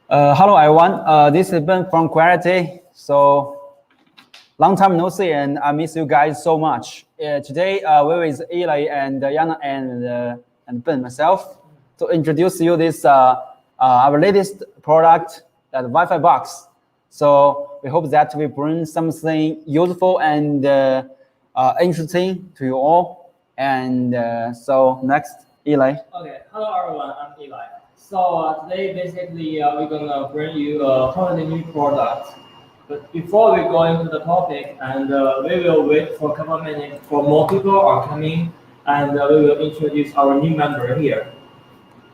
Hello everyone, this is Ben from Creality. So long time no see, and I miss you guys so much. Today we're with Eli and Yana and Ben myself to introduce you this our latest product, that Wi-Fi box. So we hope that we bring something useful and interesting to you all. And so next, Eli. Okay, hello everyone, I'm Eli. So today basically we're gonna bring you a totally new product. But before we go into the topic, and we will wait for a couple of minutes for more people are coming, and we will introduce our new member here.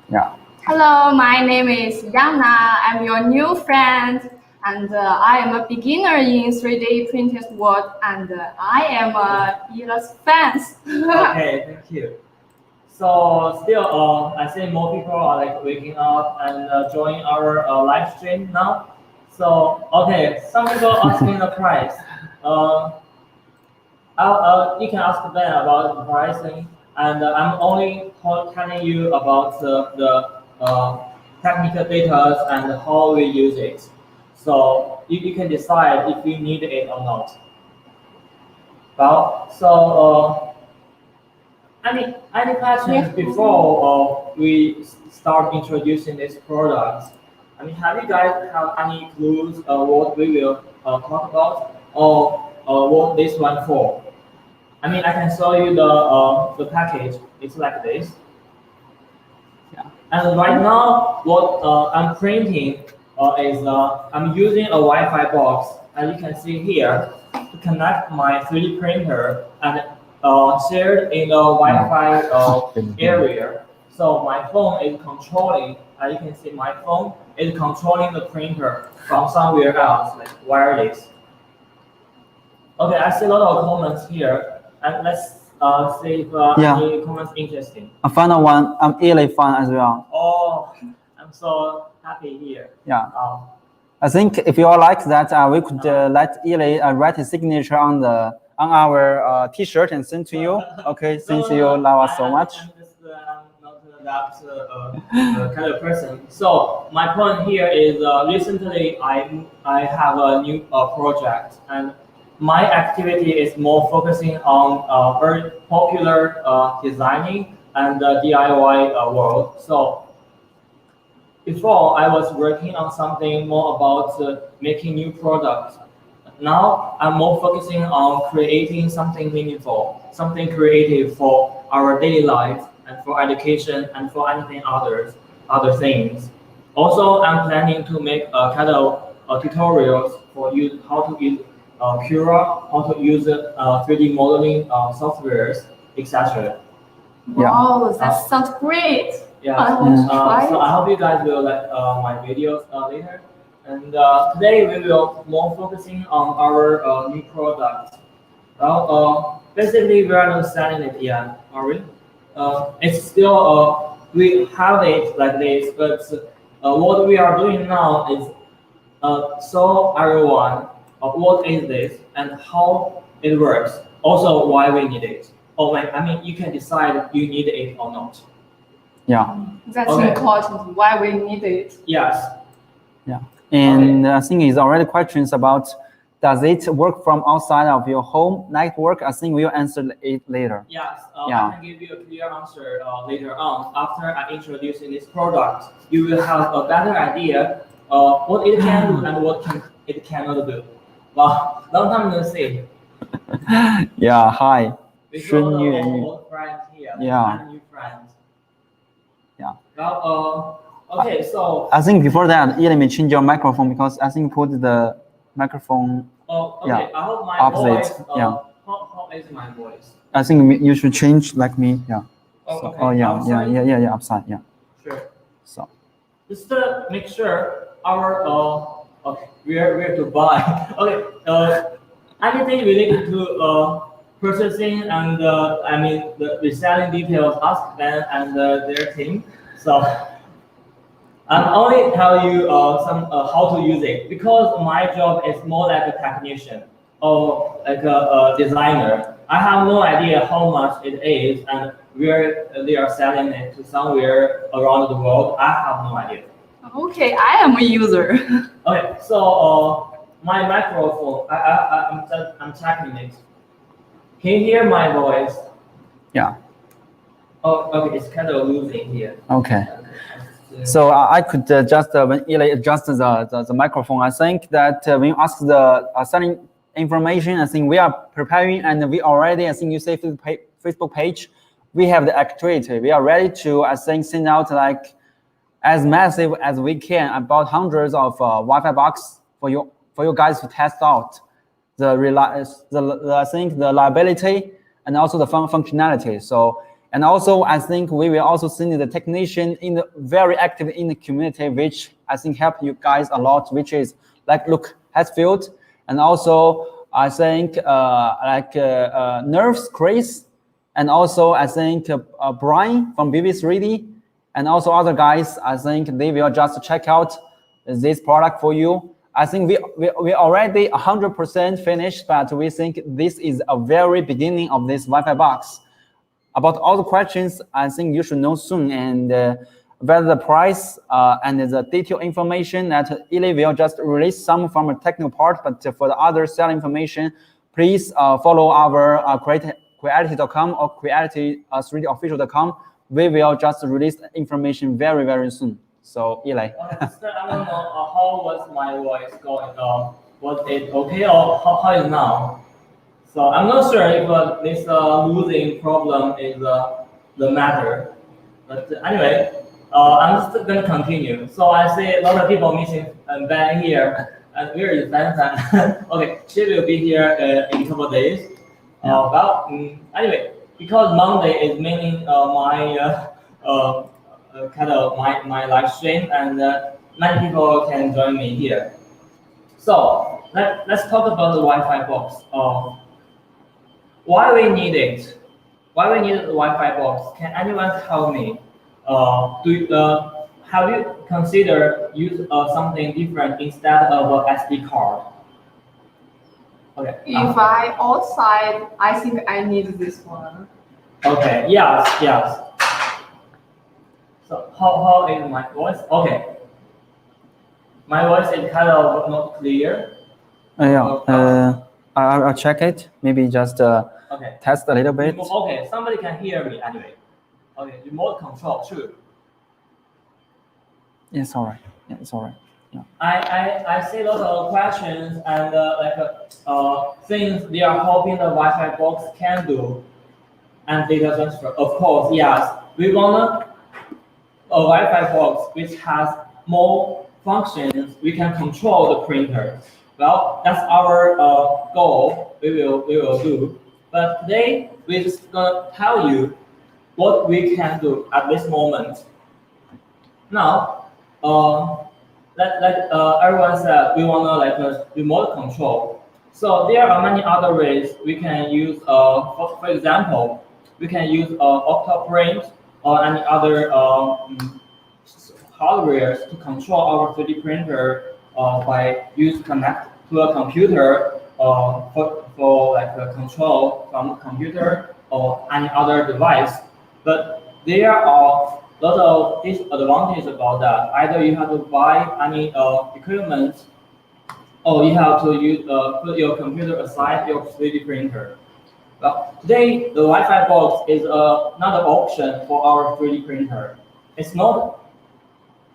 Yeah. Hello, my name is Yana. I'm your new friend, and I am a beginner in 3D printed world, and I am Ila's fans. Okay, thank you. So still, I see more people are like waking up and joining our live stream now. So okay, some people asking the price. You can ask Ben about the pricing, and I'm only telling you about the technical data and how we use it. So you can decide if you need it or not. Well, so any questions before we start introducing this product? I mean, have you guys have any clues what we will talk about, or what this one for? I mean, I can show you the package. It's like this. Yeah. And right now, what I'm printing is I'm using a Wi-Fi box, as you can see here, to connect my 3D printer and shared in the Wi-Fi area. So my phone is controlling, as you can see, my phone is controlling the printer from somewhere else, like wireless. Okay, I see a lot of comments here, and let's see if any comments interesting. A final one, I'm really fun as well. Oh, I'm so happy here. Yeah. I think if you all like that, we could let Eli write his signature on our T-shirt and send to you. Okay, since you love us so much. I'm just not that kind of person. So my point here is recently I have a new project, and my activity is more focusing on very popular designing and DIY world. So before I was working on something more about making new products. Now I'm more focusing on creating something meaningful, something creative for our daily life and for education and for anything other things. Also, I'm planning to make a kind of tutorials for you how to use Cura, how to use 3D modeling softwares, etc. Wow, that sounds great. Yeah. I want to try so I hope you guys will like my videos later. And today we will more focusing on our new product. Well, basically we are not selling it yet, are we? It's still we have it like this, but what we are doing now is show everyone what is this and how it works. Also, why we need it. Or I mean, you can decide if you need it or not. Yeah. That's important. Why we need it? Yes. Yeah. And I think it's already questions about, does it work from outside of your home network? I think we'll answer it later. Yes, I can give you a clear answer later on. After I introduce this product, you will have a better idea what it can do and what it cannot do. Well, long time no see. Yeah, hi. We got old friends here. Yeah. And new friends. Yeah. Well, okay, so I think before that, Eli may change your microphone because I think put the microphone. okay. Yeah. I hope my opposite. voice. Yeah. How is my voice? I think you should change like me. Yeah. Oh, so, okay. Oh yeah, Outside? yeah, upside. Yeah. Sure. So. Just to make sure our okay, where to buy. Okay. Anything related to processing and I mean the reselling details, ask them and their team. So I'm only tell you some how to use it because my job is more like a technician or like a designer. I have no idea how much it is and where they are selling it to somewhere around the world. I have no idea. Okay, I am a user. Okay, so my microphone, I'm checking it. Can you hear my voice? Yeah. Oh, okay, it's kind of losing here. Okay. So I could just when Eli adjusts the microphone, I think that when you ask the selling information, I think we are preparing and we already, I think you say Facebook page, we have the activity. We are ready to, I think, send out like as massive as we can, about hundreds of Wi-Fi box for you guys to test out I think the reliability and also the functionality. So. And also, I think we will also send the technician very active in the community, which I think help you guys a lot, which is like Luke Hatfield, and also I think Nerves, Chris, and also I think Brian from BB3D, and also other guys. I think they will just check out this product for you. I think we already 100% finished, but we think this is a very beginning of this Wi-Fi box. About all the questions, I think you should know soon, and whether the price and the detailed information that Eli will just release some from a technical part, but for the other selling information, please follow our Creality.com or Creality3dofficial.com. We will just release information very, very soon. So Eli. I don't know how was my voice going. Was it okay or how is now? So I'm not sure if this losing problem is the matter, but anyway, I'm still going to continue. So I see a lot of people missing Ben here, and where is Ben? Okay, she will be here in a couple of days. Anyway, because Monday is mainly my kind of my live stream, and many people can join me here. So let's talk about the Wi-Fi box. Why we need it? Why we need the Wi-Fi box? Can anyone tell me? Have you considered use something different instead of an SD card? Okay. If I outside, I think I need this one. Okay. Yes. Yes. So how is my voice? Okay. My voice is kind of not clear. Yeah. I'll check it. Maybe just okay. Test a little bit. Okay, somebody can hear me anyway. Okay, remote control too. It's all right. Yeah, it's all right. Yeah. I see a lot of questions and things they are hoping the Wi-Fi box can do, and data transfer. Of course, yes, we want a Wi-Fi box which has more functions. We can control the printer. Well, that's our goal. We will do. But today we're just gonna tell you what we can do at this moment. Now, everyone said we wanna like a remote control. So there are many other ways we can use. For example, we can use Octoprint or any other hardware to control our 3D printer by connect to a computer for like a control from a computer or any other device. But there are a lot of disadvantages about that. Either you have to buy any equipment, or you have to put your computer aside your 3D printer. Well, today the Wi-Fi box is another option for our 3D printer. It's not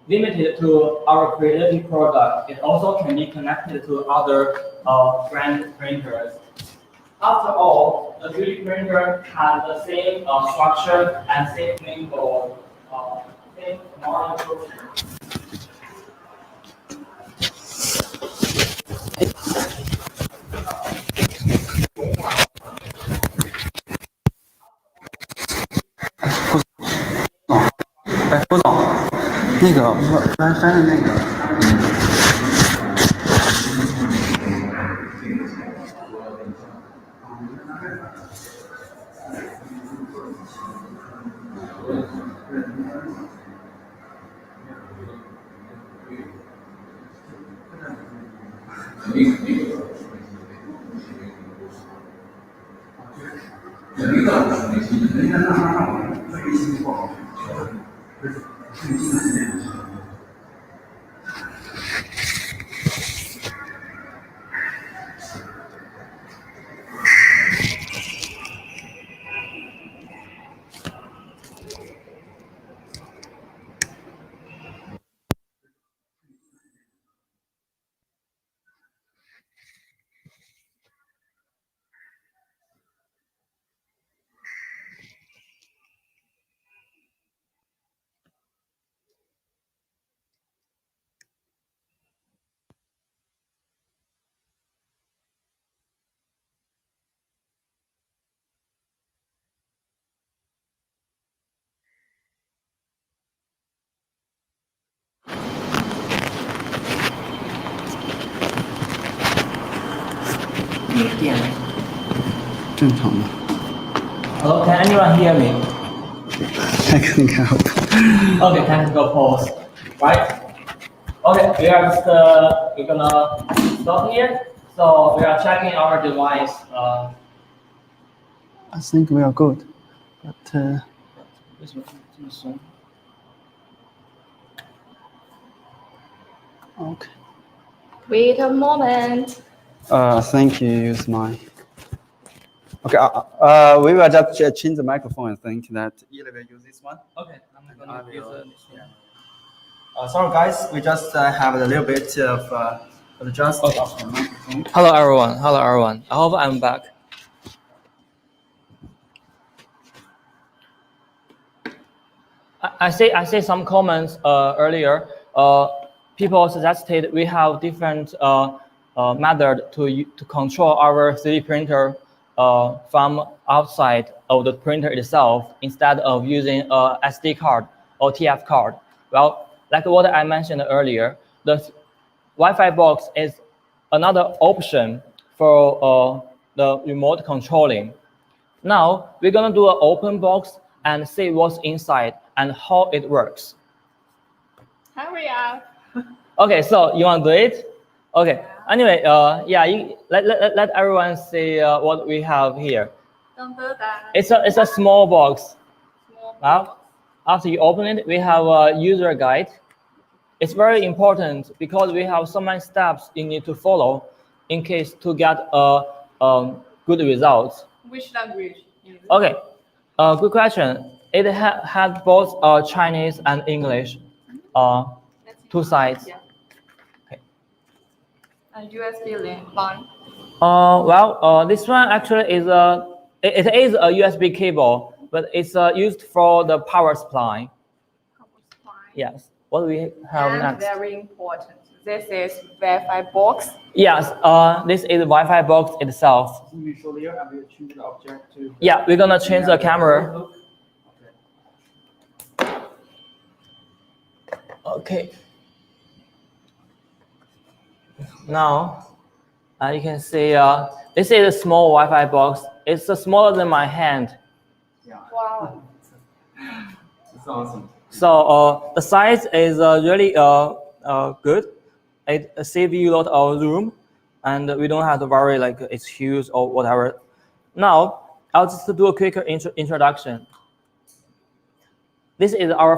limited to our Creality product. It also can be connected to other brand printers. After all, the 3D printer has the same structure and same mainboard, same command function.郭总，那个翻的那个。正常的。 Hello, can anyone hear me? Technical help. Okay, technical pause. Right? Okay, we are just we're gonna stop here. So we are checking our device. I think we are good, but okay. Wait a moment. I think you use mine. Okay. We will just change the microphone. I think that Eli will use this one. Okay, I'm gonna use this one. Sorry, guys. We just have a little bit of adjust Okay. of the microphone. Hello everyone. Hello everyone. I hope I'm back. I say some comments earlier. People suggested we have different method to control our 3D printer from outside of the printer itself instead of using a SD card or TF card. Well, like what I mentioned earlier, the Wi-Fi box is another option for the remote controlling. Now we're gonna do an open box and see what's inside and how it works. Hurry up. Okay, so you want to do it? Okay. Anyway, yeah, let everyone see what we have here. Don't do that. It's a small box. Small Now, after you open it, we have a user guide. It's very important because we have so many steps you need to follow in case to get a good results. Which language? Okay, good question. It had both Chinese and English, two sides. Yeah. Okay. And USB link one. Well, this one actually is it is a USB cable, but it's used for the power supply. Power supply. Yes. What do we have And next? very important. This is Wi-Fi box. Yes. This is the Wi-Fi box itself. Yeah, we're gonna change the camera. Okay. Now, you can see this is a small Wi-Fi box. It's smaller than my hand. Wow. It's awesome. So the size is really good. It saves you a lot of room, and we don't have to worry like it's huge or whatever. Now, I'll just do a quick introduction. This is our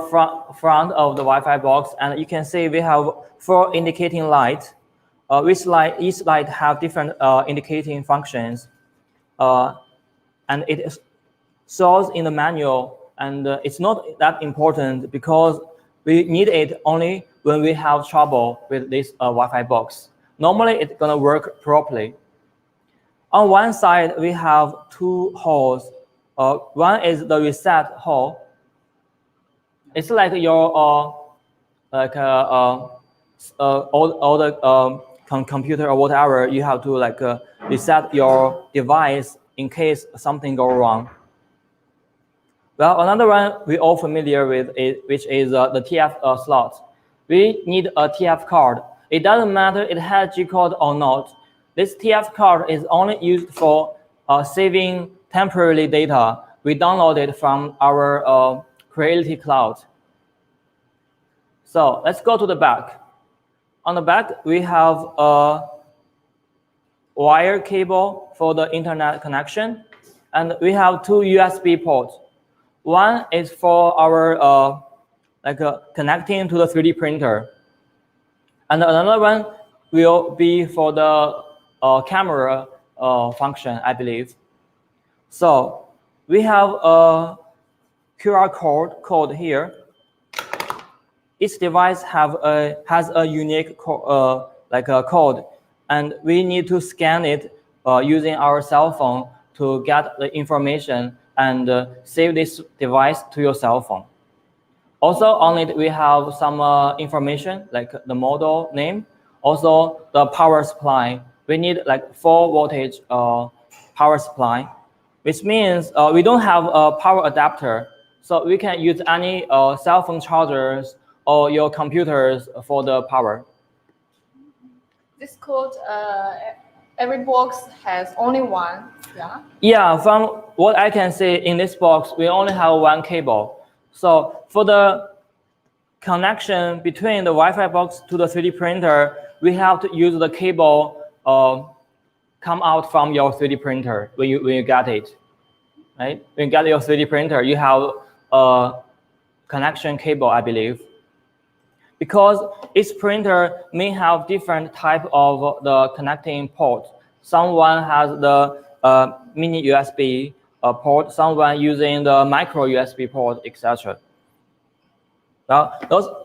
front of the Wi-Fi box, and you can see we have 4 indicating lights. Each light have different indicating functions, and it is shows in the manual. And it's not that important because we need it only when we have trouble with this Wi-Fi box. Normally, it's gonna work properly. On one side, we have 2 holes. One is the reset hole. It's like your all the computer or whatever. You have to like reset your device in case something go wrong. Well, another one we all familiar with it, which is the TF slot. We need a TF card. It doesn't matter it has G code or not. This TF card is only used for saving temporary data. We download it from our Creality cloud. So let's go to the back. On the back, we have a wire cable for the internet connection, and we have 2 USB ports. One is for our like connecting to the 3D printer. And another one will be for the camera function, I believe. So we have a QR code here. Each device has a unique code, and we need to scan it using our cell phone to get the information and save this device to your cell phone. Also on it, we have some information like the model name, also the power supply. We need like 4 voltage power supply, which means we don't have a power adapter. So we can use any cell phone chargers or your computers for the power. This code, every box has only one, yeah? Yeah, from what I can see in this box, we only have one cable. So for the connection between the Wi-Fi box to the 3D printer, we have to use the cable come out from your 3D printer when you get it, right? When you get your 3D printer, you have a connection cable, I believe. Because each printer may have different type of the connecting port. Someone has the mini USB port, someone using the micro USB port, etc. Now,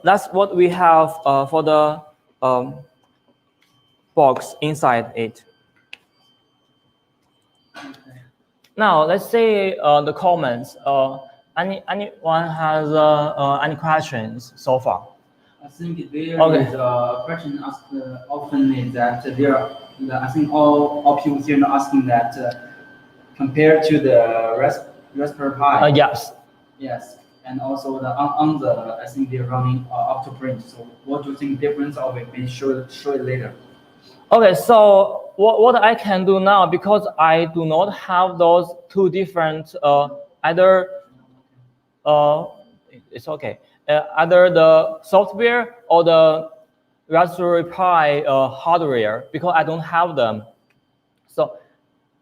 that's what we have for the box inside it. Now, let's say the comments. Anyone has any questions so far? I think there is a question asked often is that I think all people here are asking that compared to the Raspberry Pi. Yes. Yes, and also on the I think they're running Octoprint. So what do you think difference of it? Maybe show it later. Okay, so what I can do now, because I do not have those 2 different either it's okay. Either the software or the Raspberry Pi hardware, because I don't have them. So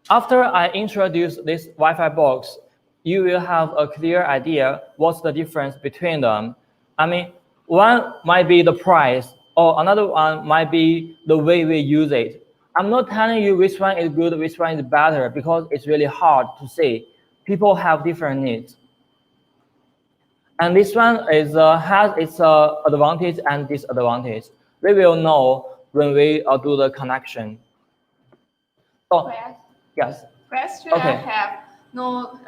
after I introduce this Wi-Fi box, you will have a clear idea what's the difference between them. I mean, one might be the price, or another one might be the way we use it. I'm not telling you which one is good, which one is better, because it's really hard to say. People have different needs. And this one has its advantage and disadvantage. We will know when we do the connection. So, yes. Question Okay. I have. No,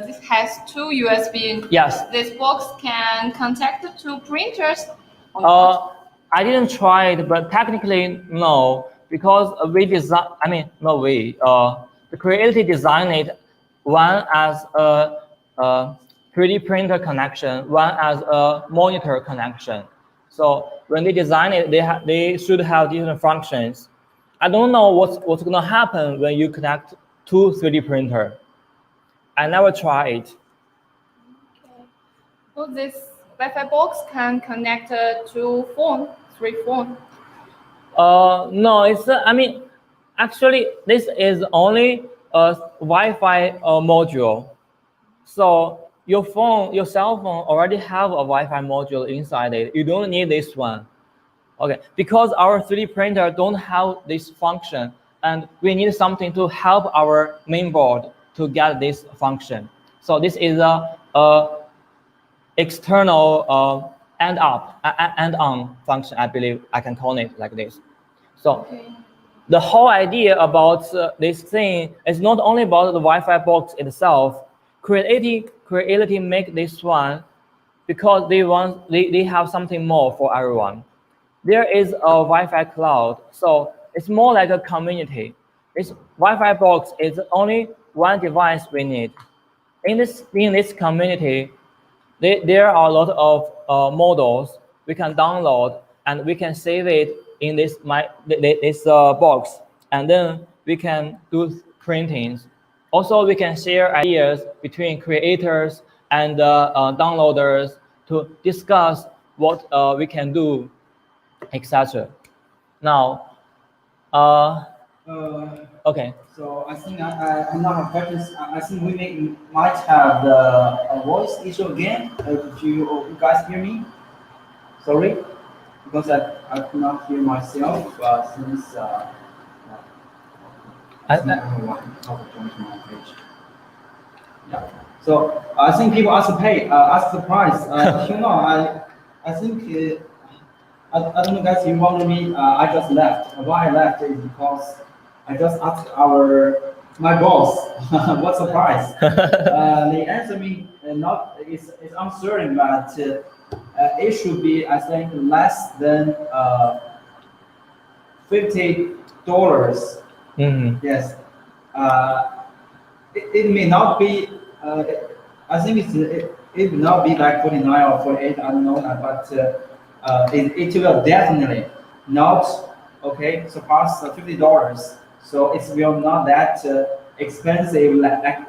this has 2 USB. Yes. This box can connect to printers. I didn't try it, but technically no, because we design. I mean, no, the Creality designed it one as a 3D printer connection, one as a monitor connection. So when they design it, they should have different functions. I don't know what's gonna happen when you connect to 3D printer. I never tried it. Okay. So this Wi-Fi box can connect to 3 phone. No, it's I mean, actually this is only a Wi-Fi module. So your cell phone already have a Wi-Fi module inside it. You don't need this one. Okay, because our 3D printer don't have this function, and we need something to help our main board to get this function. So this is a external end on function, I believe I can call it like this. So the whole idea about this thing is not only about the Wi-Fi box itself. Creality make this one because they have something more for everyone. There is a Wi-Fi cloud, so it's more like a community. This Wi-Fi box is only one device we need. In this community, there are a lot of models we can download, and we can save it in this box, and then we can do printings. Also, we can share ideas between creators and downloaders to discuss what we can do, etc. Now, Okay. So I think I'm not have questions. I think might have the voice issue again. Did you guys hear me? Sorry, because I could not hear myself since I join my page. Yeah. So I think people ask the price. I think I don't know, guys. You wonder me? I just left. Why I left is because I just asked my boss what's the price. They answered me not it's uncertain, but it should be I think less than $50. Yes. It may not be. I think it will not be like 49 or 48. I don't know that, but it will definitely not surpass $50. So it will not that expensive like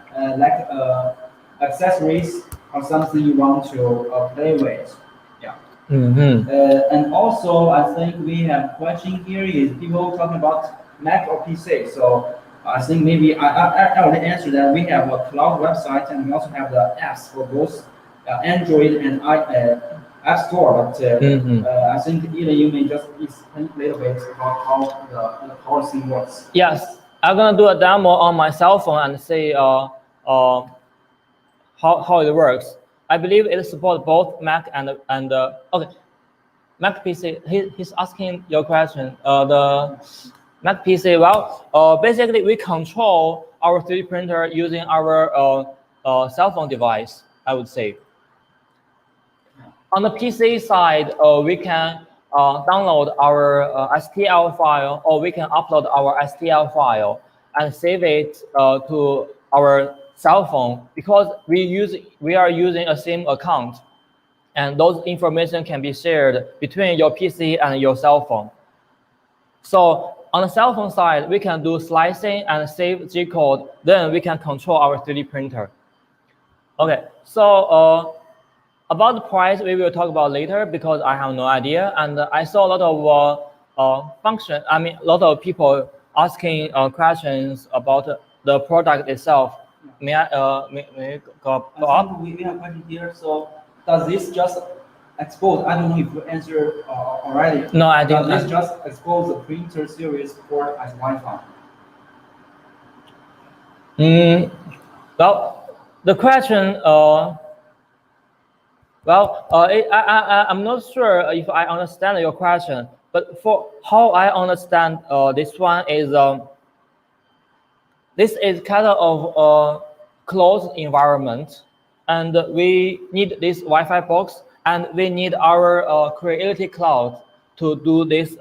accessories or something you want to play with. Yeah. And also, I think we have question here is people talking about Mac or PC. So I think maybe I already answered that. We have a cloud website and we also have the apps for both Android and App Store. But I think either you may just explain a little bit about how the thing works. Yes, I'm gonna do a demo on my cell phone and see how it works. I believe it supports both Mac and okay, Mac PC. He's asking your question. The Mac PC. Well, basically we control our 3D printer using our cell phone device. I would say. On the PC side, we can download our STL file, or we can upload our STL file and save it to our cell phone, because we are using a same account, and those information can be shared between your PC and your cell phone. So on the cell phone side, we can do slicing and save G code. Then we can control our 3D printer. Okay, so about the price, we will talk about later because I have no idea. And I saw a lot of a lot of people asking questions about the product itself. May I go up? We have a question here. So does this just expose? I don't know if you answered already. No, I didn't. Does this just expose the printer series port as Wi-Fi? Well, the question. I'm not sure if I understand your question, but for how I understand this one is this is kind of a closed environment, and we need this Wi-Fi box, and we need our Creality cloud to do this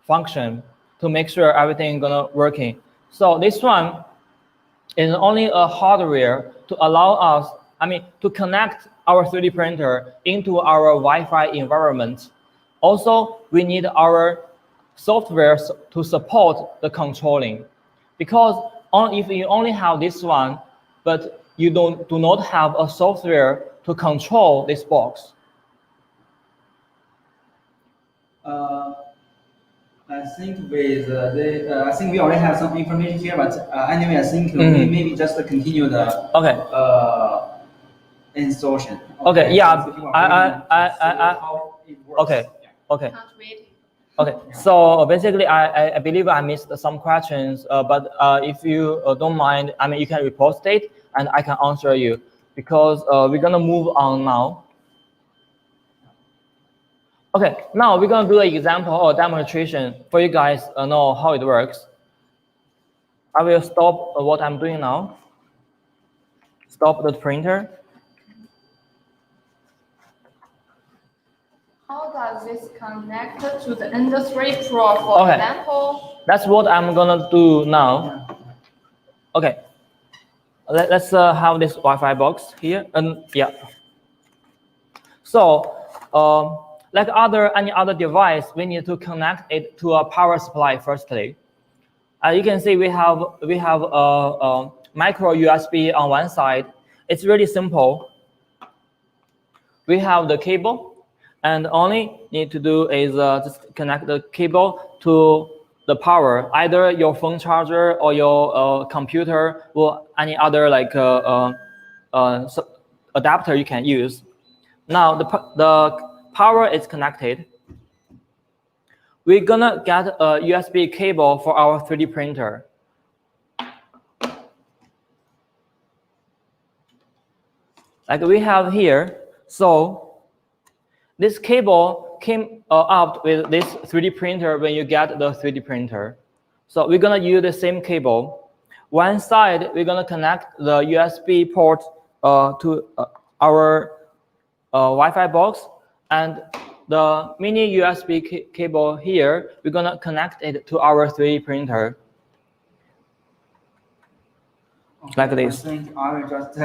function to make sure everything gonna working. So this one is only a hardware to allow us, to connect our 3D printer into our Wi-Fi environment. Also, we need our software to support the controlling, because if you only have this one, but you do not have a software to control this box. I think with I think we already have some information here, but anyway, I think we maybe just continue the installation. Okay, yeah, Okay. Okay. Okay, so basically, I believe I missed some questions, but if you don't mind, you can repost it and I can answer you, because we're gonna move on now. Okay, now we're gonna do an example or demonstration for you guys know how it works. I will stop what I'm doing now. Stop the printer. How does this connect to the Industry Pro, for example? That's what I'm gonna do now. Okay, let's have this Wi-Fi box here, and yeah. So, like any other device, we need to connect it to a power supply firstly. You can see we have a micro USB on one side. It's really simple. We have the cable, and only need to do is just connect the cable to the power, either your phone charger or your computer or any other like adapter you can use. Now the power is connected. We're gonna get a USB cable for our 3D printer. Like we have here. So this cable came up with this 3D printer when you get the 3D printer. So we're gonna use the same cable. One side, we're gonna connect the USB port to our Wi-Fi box, and the mini USB cable here, we're gonna connect it to our 3D printer. Okay, like this. I think I will just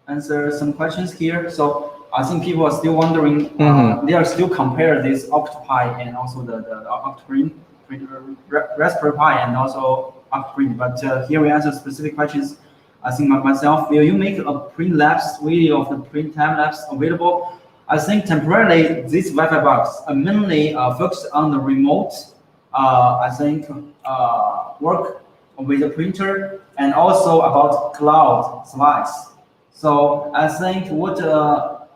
answer some questions here. So I think people are still wondering, they are still compare this Octopi and also the Octoprint, Raspberry Pi and also Octoprint. But here we answer specific questions. I think myself, will you make a print labs video of the print time lapse available? I think temporarily this Wi-Fi box mainly focused on the remote. I think work with the printer and also about cloud slides. So I think what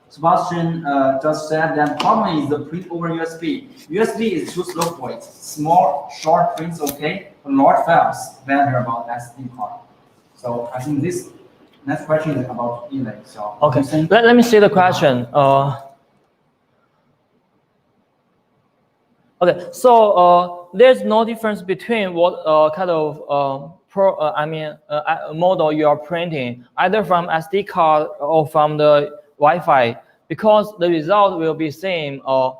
Sebastian just said, that problem is the print over USB. USB is too slow for it. Small, short prints okay, but large files better about SD card. So I think this next question is about email. So okay, let me see the question. Okay, so there's no difference between what kind of model you are printing, either from SD card or from the Wi-Fi, because the result will be same. From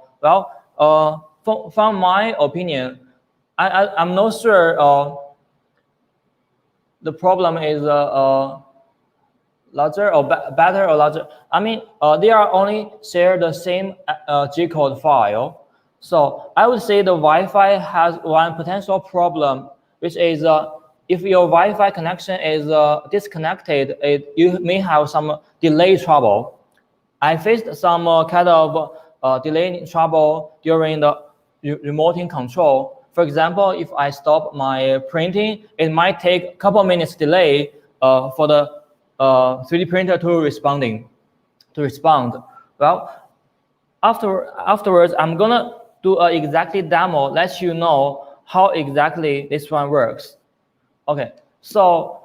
my opinion, I'm not sure the problem is larger or better or larger. I mean, they are only share the same G-code file. So I would say the Wi-Fi has one potential problem, which is if your Wi-Fi connection is disconnected, you may have some delay trouble. I faced some kind of delay trouble during the remoting control. For example, if I stop my printing, it might take a couple minutes delay for the 3D printer to respond. Well, afterwards, I'm gonna do an exactly demo, let you know how exactly this one works. Okay, so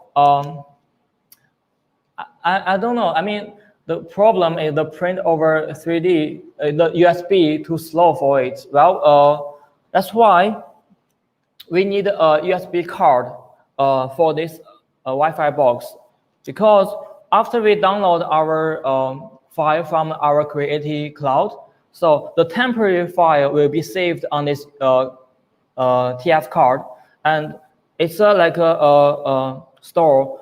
I don't know. I mean, the problem is the print over 3D, the USB too slow for it. Well, that's why we need a USB card for this Wi-Fi box, because after we download our file from our Creality cloud, so the temporary file will be saved on this TF card, and it's like a store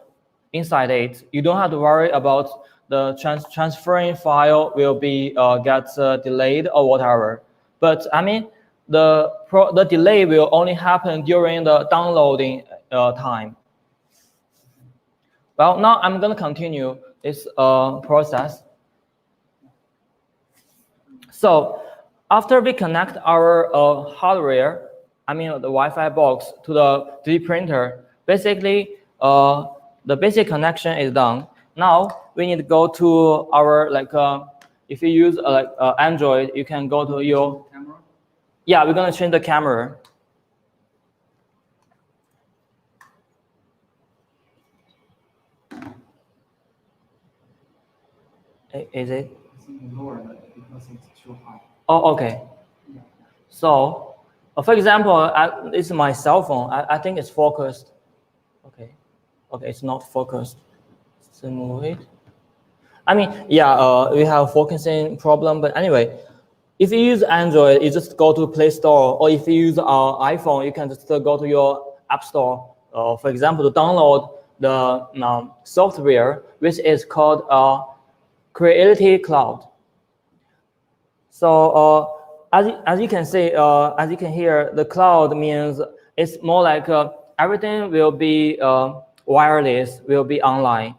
inside it. You don't have to worry about the transferring file will be gets delayed or whatever. But I mean, the delay will only happen during the downloading time. Well, now I'm going to continue this process. So after we connect our hardware, I mean the Wi-Fi box, to the 3D printer, basically the basic connection is done. Now we need to go to our, like, if you use Android, you can go to your camera. Yeah, we're going to change the camera. Is it? Lower because it's too high. Oh, okay. Yeah. So, for example, this is my cell phone. I think it's focused. Okay. Okay, it's not focused. Let's move it. I mean, yeah, we have focusing problem, but anyway, if you use Android, you just go to Play Store, or if you use iPhone, you can just go to your App Store, for example, to download the software, which is called Creality Cloud. So as you can see, as you can hear, the cloud means it's more like everything will be wireless, will be online.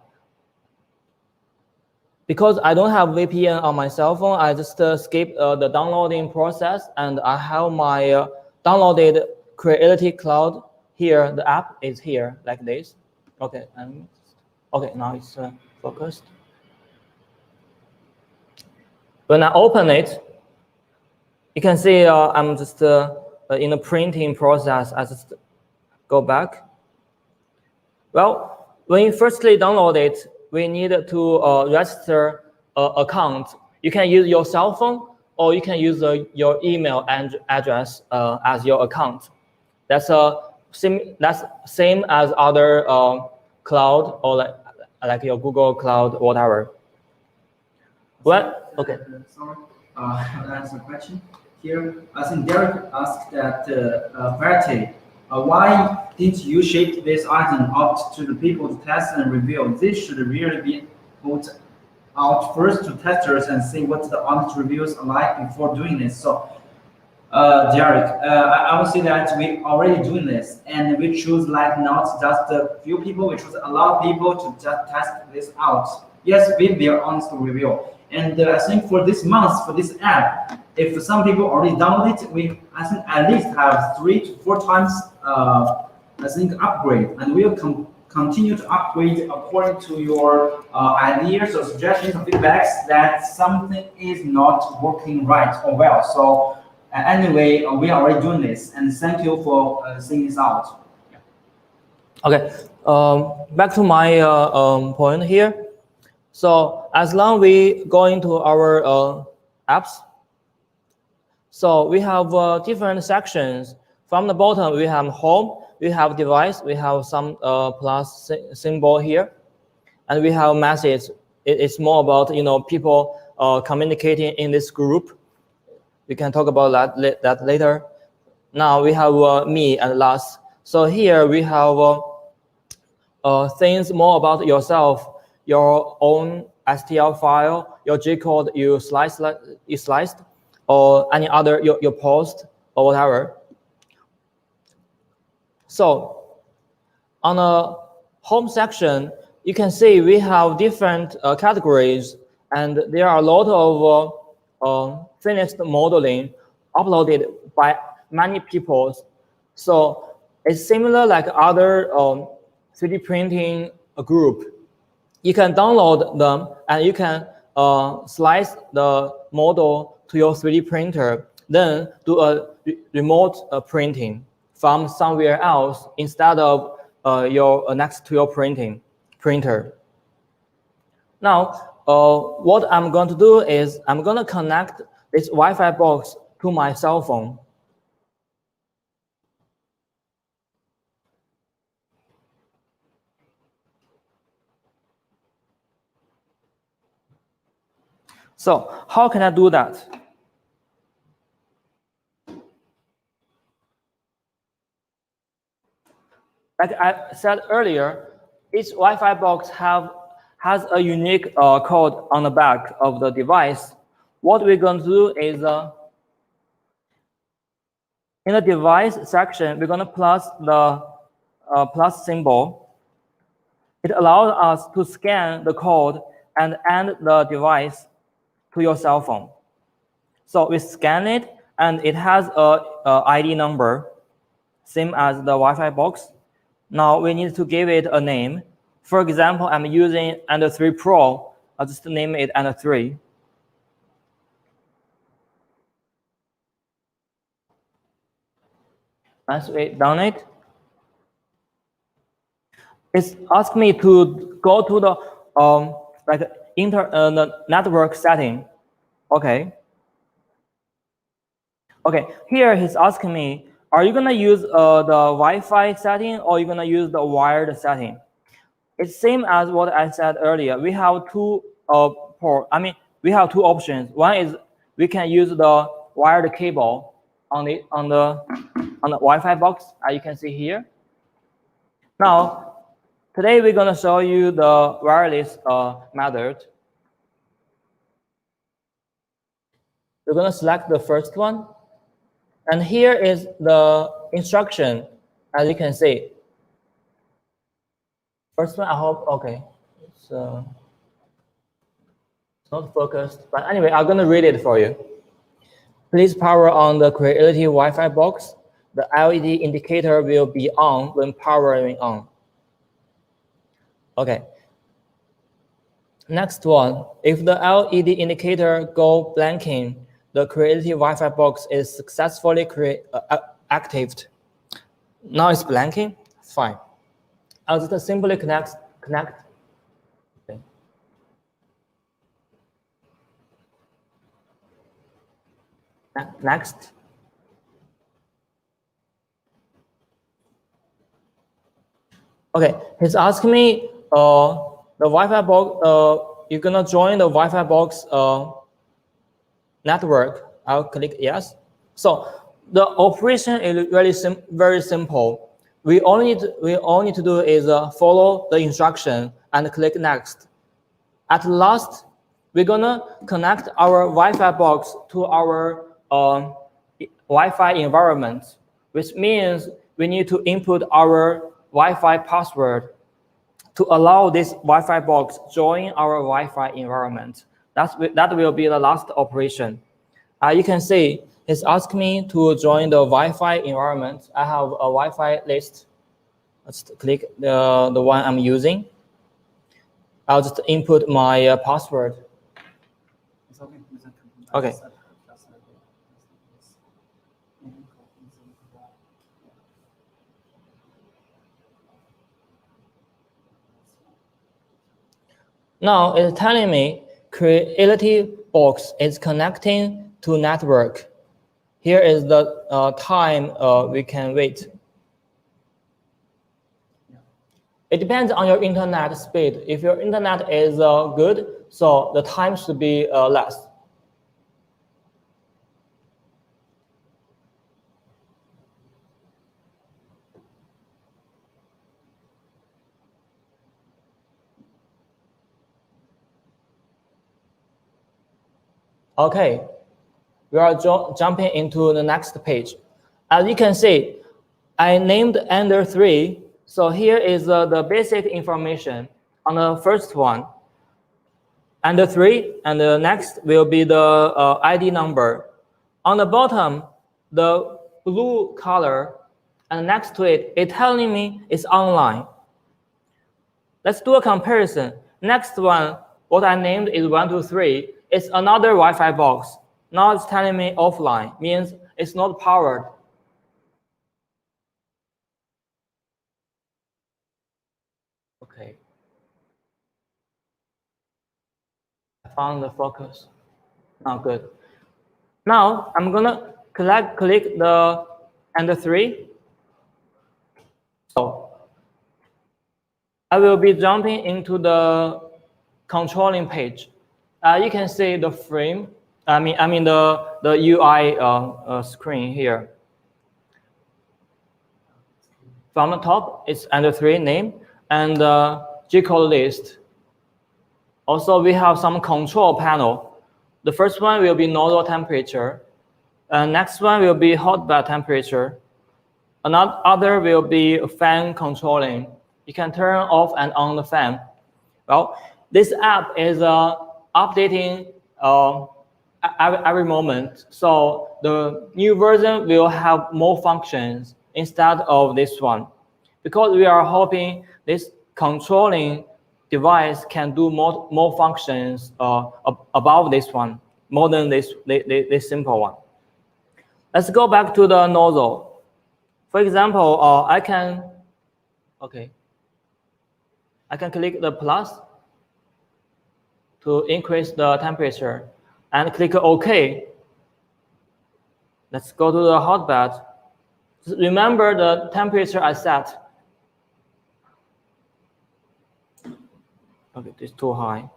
Because I don't have VPN on my cell phone, I just skip the downloading process, and I have my downloaded Creality Cloud. Here, the app is here like this. Okay, okay, now it's focused. When I open it, you can see I'm just in the printing process. I just go back. Well, when you firstly download it, we need to register an account. You can use your cell phone, or you can use your email address as your account. That's same as other cloud, or like your Google Cloud, whatever. What? Okay. Sorry, I have to answer a question here. I think Derek asked that Creality, why didn't you ship this item out to the people to test and review? This should really be put out first to testers and see what the honest reviews are like before doing this. So, Derek, I would say that we already doing this, and we choose like not just a few people, we choose a lot of people to just test this out. Yes, we will honest review. And I think for this month, for this app, if some people already download it, I think at least have 3 to 4 times, I think upgrade, and we'll continue to upgrade according to your ideas or suggestions or feedbacks that something is not working right or well. So anyway, we are already doing this, and thank you for seeing this out. Okay, back to my point here. So as long we go into our apps, so we have different sections. From the bottom, we have home, we have device, we have some plus symbol here, and we have message. It's more about people communicating in this group. We can talk about that later. Now we have me and last. So here we have things more about yourself, your own STL file, your G code you sliced, or any other your post or whatever. So on the home section, you can see we have different categories, and there are a lot of finished modeling uploaded by many people. So it's similar like other 3D printing group. You can download them, and you can slice the model to your 3D printer, then do a remote printing from somewhere else instead of next to your printer. Now, what I'm going to do is I'm going to connect this Wi-Fi box to my cell phone. So how can I do that? Like I said earlier, each Wi-Fi box has a unique code on the back of the device. What we're going to do is in the device section, we're going to plus the plus symbol. It allows us to scan the code and add the device to your cell phone. So we scan it, and it has a ID number, same as the Wi-Fi box. Now we need to give it a name. For example, I'm using Ender 3 Pro. I'll just name it Ender 3. Once we done it, it's asked me to go to the the network setting. Okay. Okay, here he's asking me, are you gonna use the Wi-Fi setting, or are you gonna use the wired setting? It's same as what I said earlier. We have two we have two options. One is we can use the wired cable on the Wi-Fi box, as you can see here. Now, today we're gonna show you the wireless method. We're gonna select the first one. And here is the instruction, as you can see. First one, I hope, okay. It's not focused, but anyway, I'm gonna read it for you. Please power on the Creality Wi-Fi box. the LED indicator will be on when powering on. Okay. Next one, if the LED indicator go blanking, the Creality Wi-Fi box is successfully activated. Now it's blanking, fine. I'll just simply connect. Okay. Next. Okay, he's asking me the Wi-Fi box, you're gonna join the Wi-Fi box network. I'll click yes. So the operation is really very simple. We all need to do is follow the instruction and click next. At last, we're gonna connect our Wi-Fi box to our Wi-Fi environment, which means we need to input our Wi-Fi password to allow this Wi-Fi box join our Wi-Fi environment. That will be the last operation. You can see it's asking me to join the Wi-Fi environment. I have a Wi-Fi list. Let's click the one I'm using. I'll just input my password. Okay. Now it's telling me Creality box is connecting to network. Here is the time we can wait. It depends on your internet speed. If your internet is good, so the time should be less. Okay, we are jumping into the next page. As you can see, I named Ender 3. So here is the basic information on the first one. Ender 3, and the next will be the ID number. On the bottom, the blue color, and next to it, it's telling me it's online. Let's do a comparison. Next one, what I named is 123. It's another Wi-Fi box. Now it's telling me offline, means it's not powered. Okay. I found the focus. Now good. Now I'm gonna click the Ender 3. So I will be jumping into the controlling page. You can see the frame. I mean the UI screen here. From the top, it's Ender 3 name and G-code list. Also, we have some control panel. The first one will be nozzle temperature. Next one will be hot bath temperature. Another will be fan controlling. You can turn off and on the fan. Well, this app is updating every moment. So the new version will have more functions instead of this one. Because we are hoping this controlling device can do more functions above this one, more than this simple one. Let's go back to the nozzle. For example, I can click the plus to increase the temperature and click OK. Let's go to the hot bath. Remember the temperature I set. Okay, it's too high.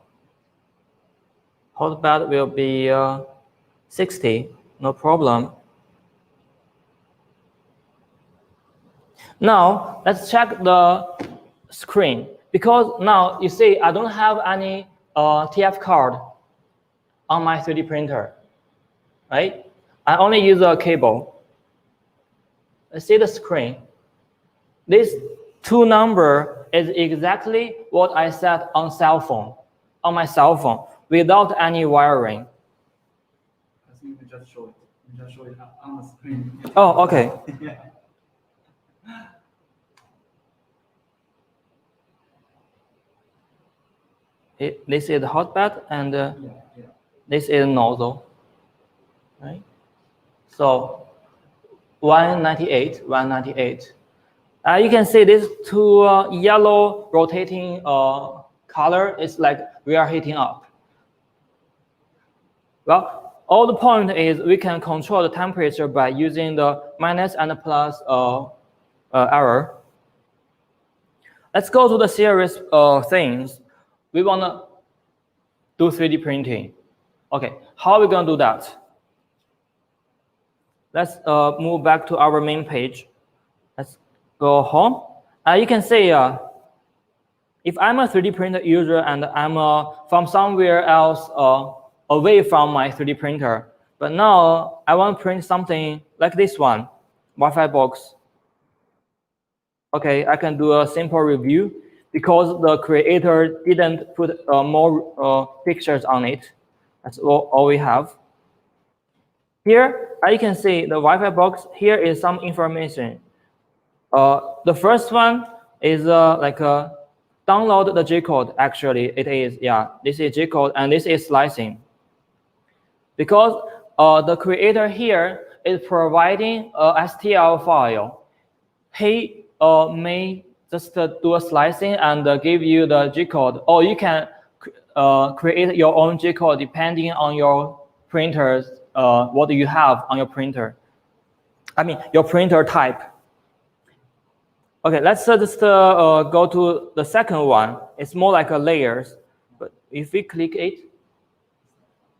Hot bath will be 60, no problem. Now, let's check the screen. Because now, you see, I don't have any TF card on my 3D printer, right? I only use a cable. Let's see the screen. This 2 number is exactly what I set on my cell phone, without any wiring. You can just show it. You can just show it on the screen. Oh, okay. Yeah. This is the hotbed, and Yeah. this is nozzle, right? So 198, 198. You can see these two yellow rotating color is like we are heating up. Well, all the point is we can control the temperature by using the minus and the plus error. Let's go to the serious things. We want to do 3D printing. Okay, how are we going to do that? Let's move back to our main page. Let's go home. You can see if I'm a 3D printer user and I'm from somewhere else away from my 3D printer, but now I want to print something like this one, Wi-Fi box. Okay, I can do a simple review because the creator didn't put more pictures on it. That's all we have. Here, you can see the Wi-Fi box. Here is some information. The first one is download the G-code. Actually, it is, yeah, this is G-code and this is slicing. Because the creator here is providing a STL file. He may just do a slicing and give you the G-code, or you can create your own G-code depending on your printers, what do you have on your printer. I mean, your printer type. Okay, let's just go to the second one. It's more like a layers, but if we click it,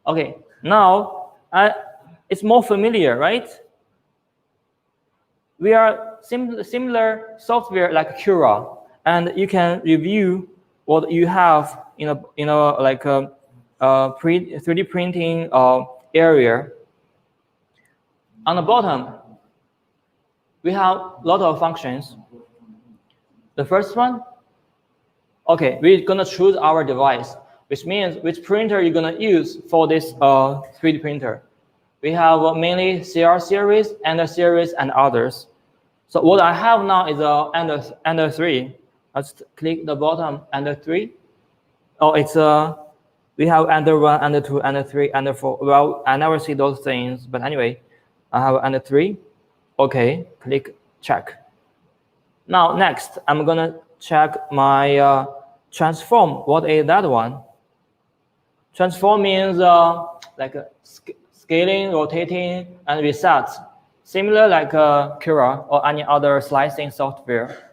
okay, now it's more familiar, right? We are similar software like Cura, and you can review what you have in a like a 3D printing area. On the bottom, we have a lot of functions. The first one, okay, we're gonna choose our device, which means which printer you're gonna use for this 3D printer. We have mainly CR series, Ender series, and others. So what I have now is Ender 3. Let's click the bottom, Ender 3. Oh, it's we have Ender 1, Ender 2, Ender 3, Ender 4. Well, I never see those things, but anyway, I have Ender 3. Okay, click check. Now next, I'm gonna check my transform. What is that one? Transform means like scaling, rotating, and reset. Similar like Cura or any other slicing software.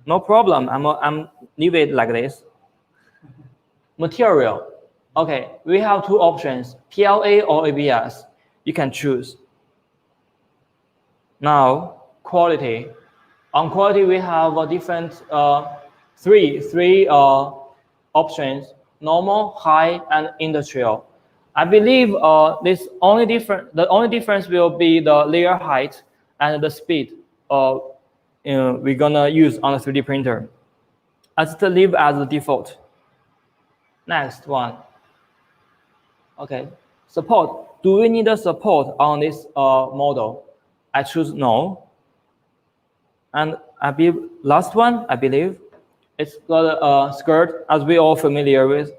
No problem. I'm leave it like this. Material. Okay, we have two options: PLA or ABS. You can choose. Now quality. On quality, we have a different three options: normal, high, and industrial. I believe the only difference will be the layer height and the speed we're gonna use on a 3D printer. Let's just leave as the default. Next one. Okay, support. Do we need a support on this model? I choose no. And last one, I believe, it's got a skirt, as we all familiar with.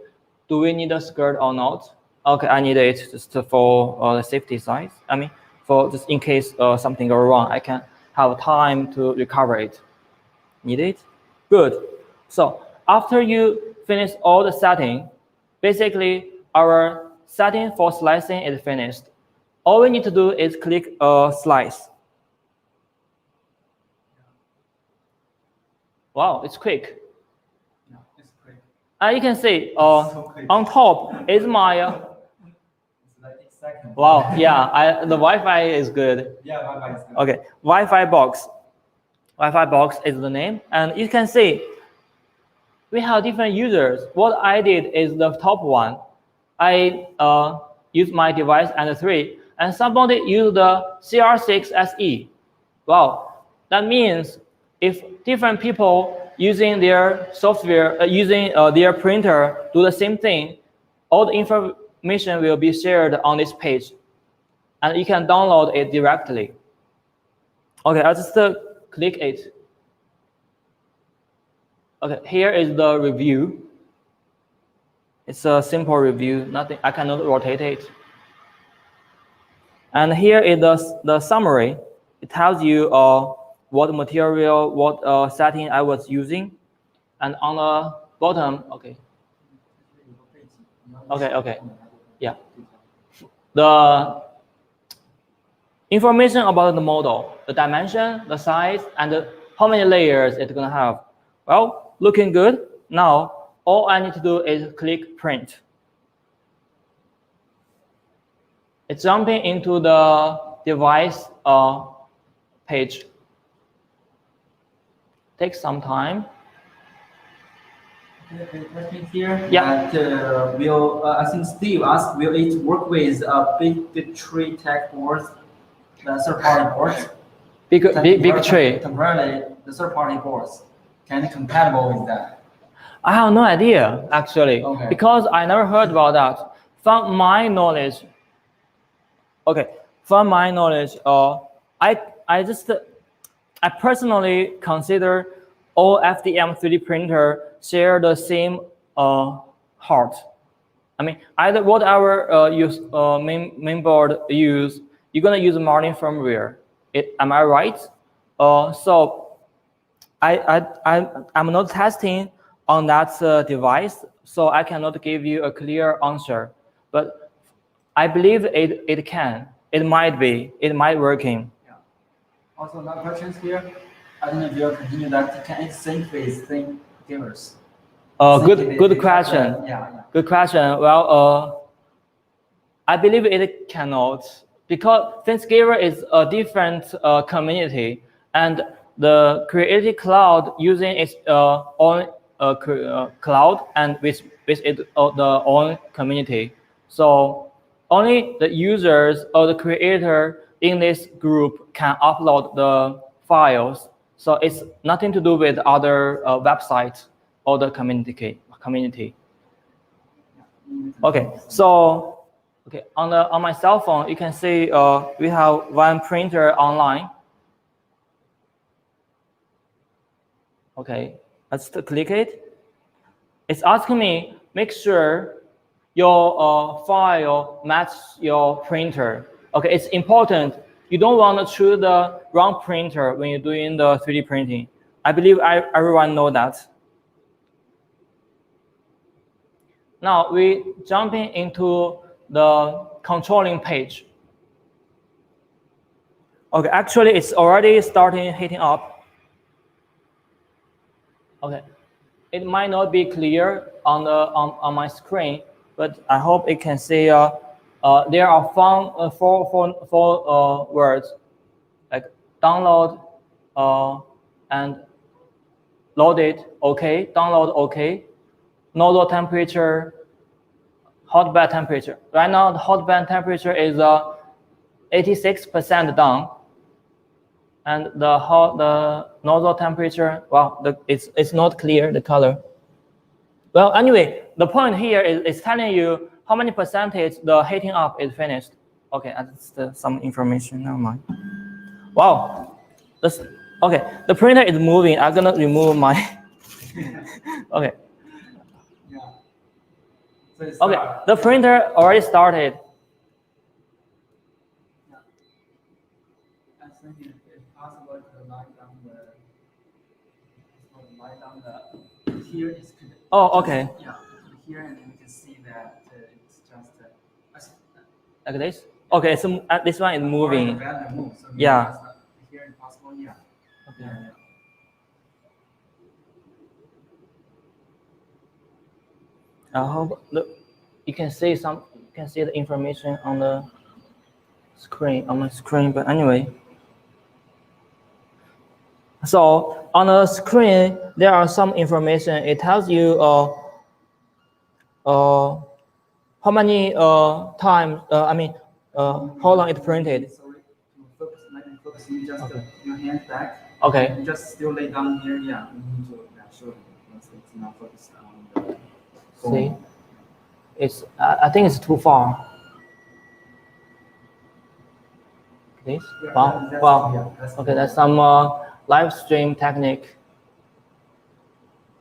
Do we need a skirt or not? Okay, I need it just for the safety side. I mean, for just in case something goes wrong, I can have time to recover it. Need it? Good. So after you finish all the setting, basically our setting for slicing is finished. All we need to do is click slice. Wow, it's quick. Yeah, it's quick. You can see So quick. on top is my. It's like 8 seconds. Wow, yeah, the Wi-Fi is good. Yeah, Wi-Fi is good. Okay, Wi-Fi box. Wi-Fi box is the name, and you can see we have different users. What I did is the top one. I used my device Ender 3, and somebody used the CR6 SE. Wow, that means if different people using their software, using their printer do the same thing, all the information will be shared on this page. and you can download it directly. Okay, I'll just click it. Okay, here is the review. It's a simple review, nothing, I cannot rotate it. And here is the summary. It tells you what material, what setting I was using. And on the bottom, okay, yeah. The information about the model, the dimension, the size, and how many layers it's gonna have. Well, looking good. Now, all I need to do is click print. It's jumping into the device page. Takes some time. Okay, question here. Yeah. I think Steve asked, will it work with big tree tech boards, the third-party boards? Big tree. Temporarily, the third-party boards, can it compatible with that? I have no idea actually, okay. Because I never heard about that. From my knowledge, I personally consider all FDM 3D printer share the same heart. I mean, either whatever mainboard use, you're gonna use Martin firmware. Am I right? So I'm not testing on that device, so I cannot give you a clear answer. But I believe it can. It might be. It might working. Yeah. Also, another questions here. I don't know if you'll continue that. Can it sync with thin givers? Good question. Yeah. Good question. Well, I believe it cannot, because Thanksgiver is a different community, and the Creality Cloud using its own cloud and with its own community. So only the users or the creator in this group can upload the files. So it's nothing to do with other websites or the community. Okay, so on my cell phone, you can see we have one printer online. Okay, let's click it. It's asking me, make sure your file matches your printer. Okay, it's important. You don't want to choose the wrong printer when you're doing the 3D printing. I believe everyone knows that. Now we jumping into the controlling page. Okay, actually it's already starting heating up. Okay, it might not be clear on my screen, but I hope it can see. There are four words like download and load it. Okay, download. Okay, nodal temperature, hot bed temperature. Right now, the hot bed temperature is 86% down, and the nodal temperature, well, it's not clear, the color. Well, anyway, the point here is telling you how many percentage the heating up is finished. Okay, that's some information. Never mind. Wow, okay. The printer is moving. I'm gonna remove my. Okay. Yeah. Okay, the printer already started. Yeah. I think it's possible to lie down the here is. Oh, okay. Yeah, here and you can see that it's just like this. Okay, so this one is moving. So yeah. Here is possible. Yeah. Okay. Yeah. I hope you can see the information on the screen, on my screen. But anyway, so on the screen there are some information. It tells you how many times. How long it printed. Sorry, let me focus you just your hand back. Okay. You just still lay down here. Yeah, you need to show you. It's not focused on the. See, it's. I think it's too far. Please. Yeah, Wow. that's- Wow. yeah, that's Okay, that's some live stream technique.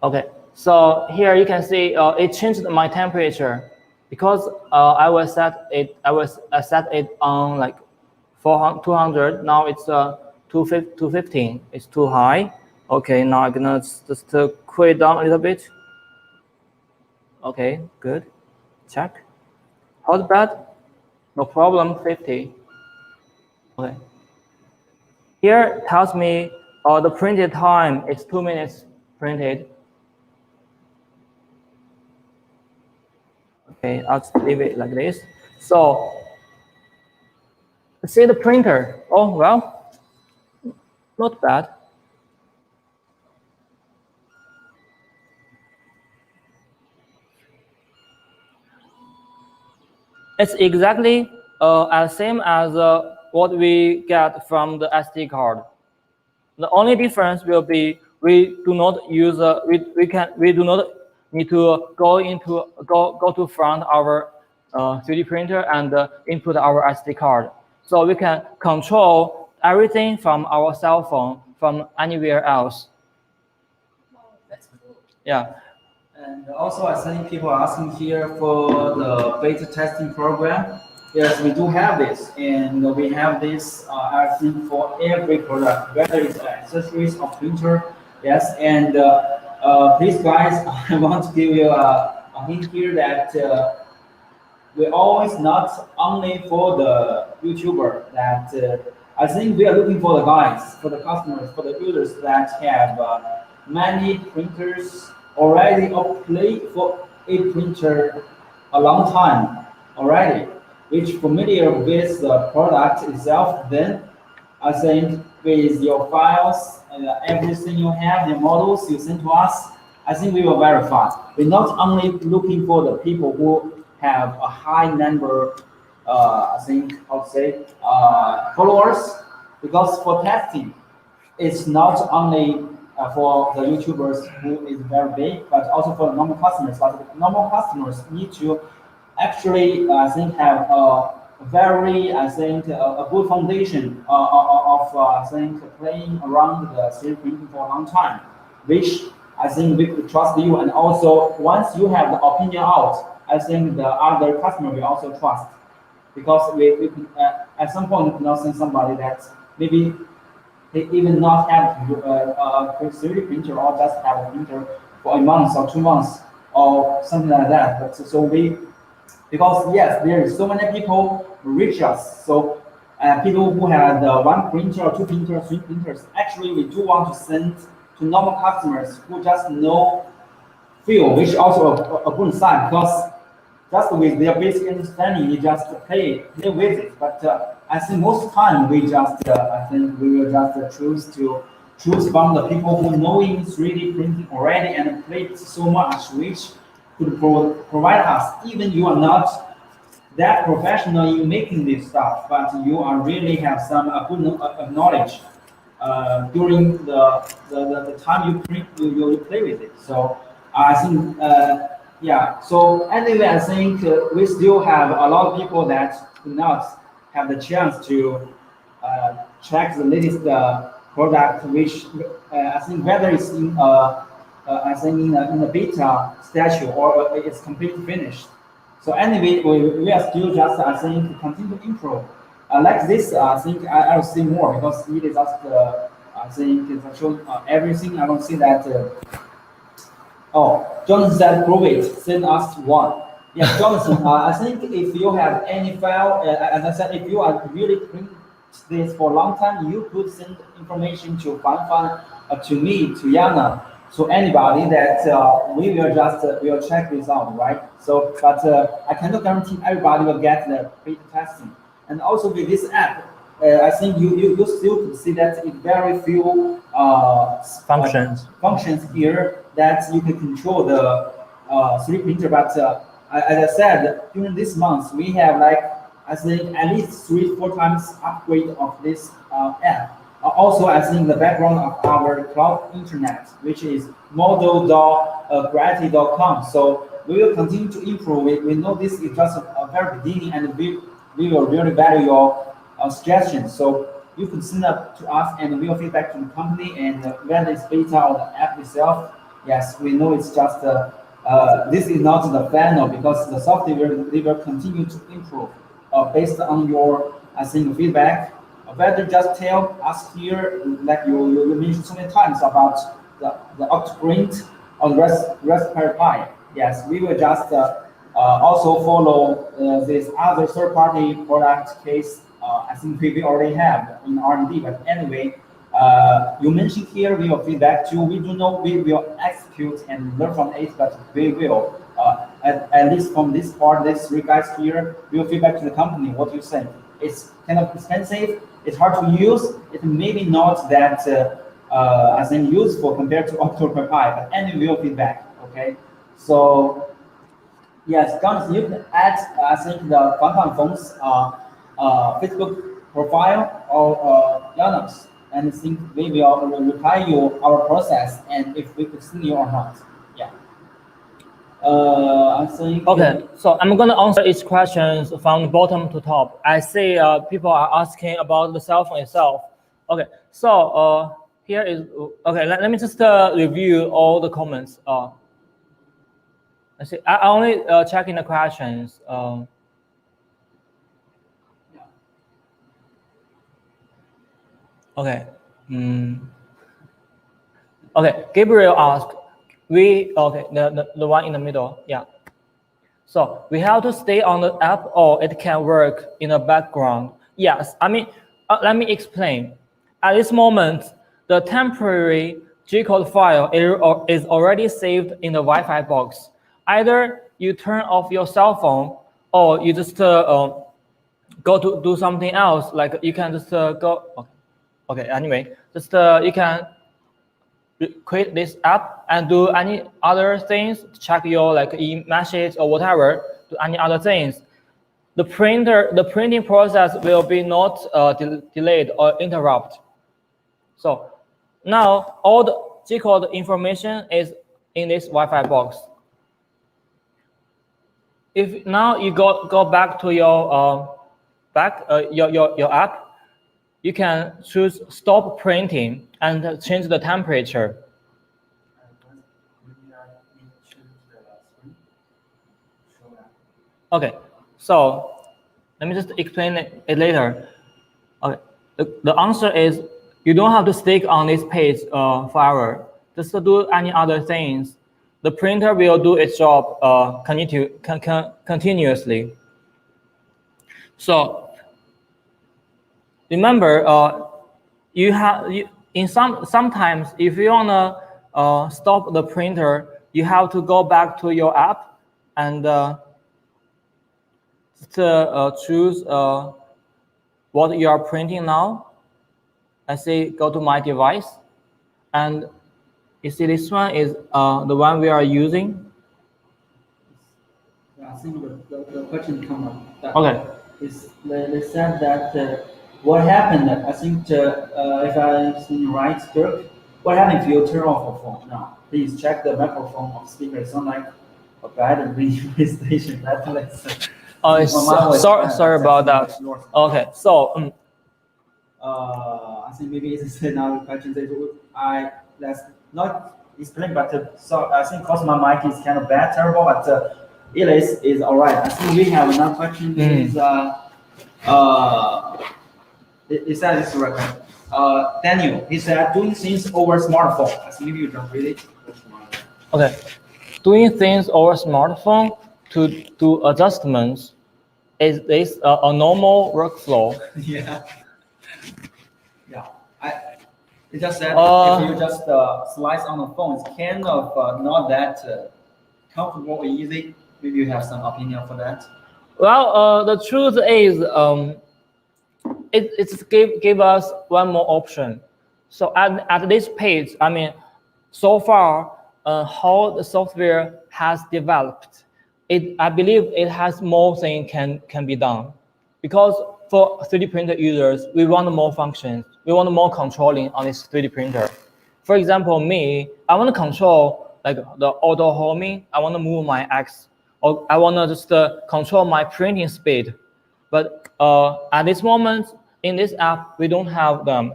Okay, so here you can see it changed my temperature because I was set it on like 200. Now it's 215. It's too high. Okay, now I'm gonna just cool it down a little bit. Okay, good. Check. Hot bed, no problem. 50. Okay. Here it tells me the printed time is 2 minutes printed. Okay, I'll just leave it like this. So let's see the printer. Oh, well, not bad. It's exactly as same as what we get from the SD card. The only difference will be we do not use we do not need to go to front our 3D printer and input our SD card. So we can control everything from our cell phone from anywhere else. That's cool. Yeah. And also, I think people are asking here for the beta testing program. Yes, we do have this, and we have this, I think, for every product, whether it's accessories or printer. Yes, and please, guys, I want to give you a hint here that we always not only for the YouTuber that I think we are looking for the guys, for the customers, for the users that have many printers already play for a printer a long time already, which familiar with the product itself. Then I think with your files and everything you have, your models you send to us, I think we will verify. We're not only looking for the people who have a high number, I think, how to say, followers, because for testing, it's not only for the YouTubers who is very big, but also for the normal customers. But the normal customers need to actually, I think, have a very, I think, a good foundation of, I think, playing around the 3D printing for a long time, which I think we could trust you. And also, once you have the opinion out, I think the other customer will also trust, because we could, at some point, we cannot send somebody that maybe they even not have a 3D printer or just have a printer for a month or 2 months or something like that. But so we, because yes, there is so many people who reach us. So people who have one printer or two printers, three printers, actually we do want to send to normal customers who just know feel, which also a good sign, because just with their basic understanding, you just play with it. But I think most time we just, I think we will just choose from the people who knowing 3D printing already and played so much, which could provide us. Even you are not that professional in making this stuff, but you are really have some good knowledge during the time you print, you play with it. So I think. Yeah, so anyway, I think we still have a lot of people that do not have the chance to check the latest product, which I think whether it's in I think in a beta statue or it's completely finished. So anyway, we are still just, I think, continue to improve. Like this, I think I'll see more, because it is just I think it's actually everything. I don't see that. Oh, Jonathan said, prove it, send us one. Yeah, Jonathan, I think if you have any file, as I said, if you are really print this for a long time, you could send information to Fan, to me, to Yana, to anybody that we will just will check this out, right? So, but I cannot guarantee everybody will get the beta testing. And also with this app, I think you still can see that it very few functions here that you can control the 3D printer. But as I said, during this month, we have like, I think, at least 3-4 times upgrade of this app. Also, I think the background of our cloud internet, which is model.creality.com. So we will continue to improve. We know this is just a very beginning, and we will really value your suggestions. So you can send up to us and we'll feedback to the company. And whether it's beta or the app itself, yes, we know it's just this is not the final because the software they will continue to improve based on your feedback. Whether just tell us here, like you mentioned so many times about the Octoprint or the Raspberry Pi. Yes, we will just also follow this other third-party product case. I think we already have in R&D, but anyway, you mentioned here we will feedback too. We do know we will execute and learn from it, but we will, at least from this part, these three guys here, we will feedback to the company. What you think? It's kind of expensive. It's hard to use. It maybe not that useful compared to October Pi, but anyway, we will feedback. Okay, so yes, guys, you can add the Funfang Phone's Facebook profile or Linux, and I think we will reply you our process and if we could see you or not. Yeah. I think. Okay, so I'm gonna answer each question from bottom to top. I see people are asking about the cell phone itself. Okay, so here is okay. Let me just review all the comments. I see. I only checking the questions. Okay. Okay. Gabriel asked, the one in the middle. Yeah. So we have to stay on the app, or it can work in the background. Yes. I mean, let me explain. At this moment, the temporary G-code file is already saved in the Wi-Fi box. Either you turn off your cell phone, or you just go to do something else. Like you can just go. Okay. Anyway, just you can create this app and do any other things. Check your like e-message or whatever. Do any other things. The printing process will be not delayed or interrupt. So now all the G-code information is in this Wi-Fi box. If now you go back to your your app, you can choose stop printing and change the temperature. Okay, so let me just explain it later. Okay, the answer is you don't have to stick on this page forever. Just to do any other things. The printer will do its job continuously. So remember, sometimes if you wanna stop the printer, you have to go back to your app and choose what you are printing now. I say go to my device, and you see this one is the one we are using. I think the question come up. Okay. They said that what happened? I think if I see right, Dirk, what happened if you turn off your phone? Now, please check the microphone of speaker. It's not like a bad radio station. Sorry about that. Okay, so I think maybe it's another question that let's not explain, but so I think because my mic is kind of bad, terrible, but it is all right. I think we have another question. Is it says it's right. Daniel, he said doing things over smartphone. I think maybe you don't read it. Okay, doing things over smartphone to do adjustments is this a normal workflow? Yeah. It just said if you just slice on the phone, it's kind of not that comfortable or easy. Maybe you have some opinion for that. Well, the truth is, it gave us one more option. So at this page, I mean, so far, how the software has developed, I believe it has more things can be done, because for 3D printer users, we want more functions. We want more controlling on this 3D printer. For example, me, I want to control like the auto homing. I want to move my X, or I want to just control my printing speed. But at this moment, in this app, we don't have them.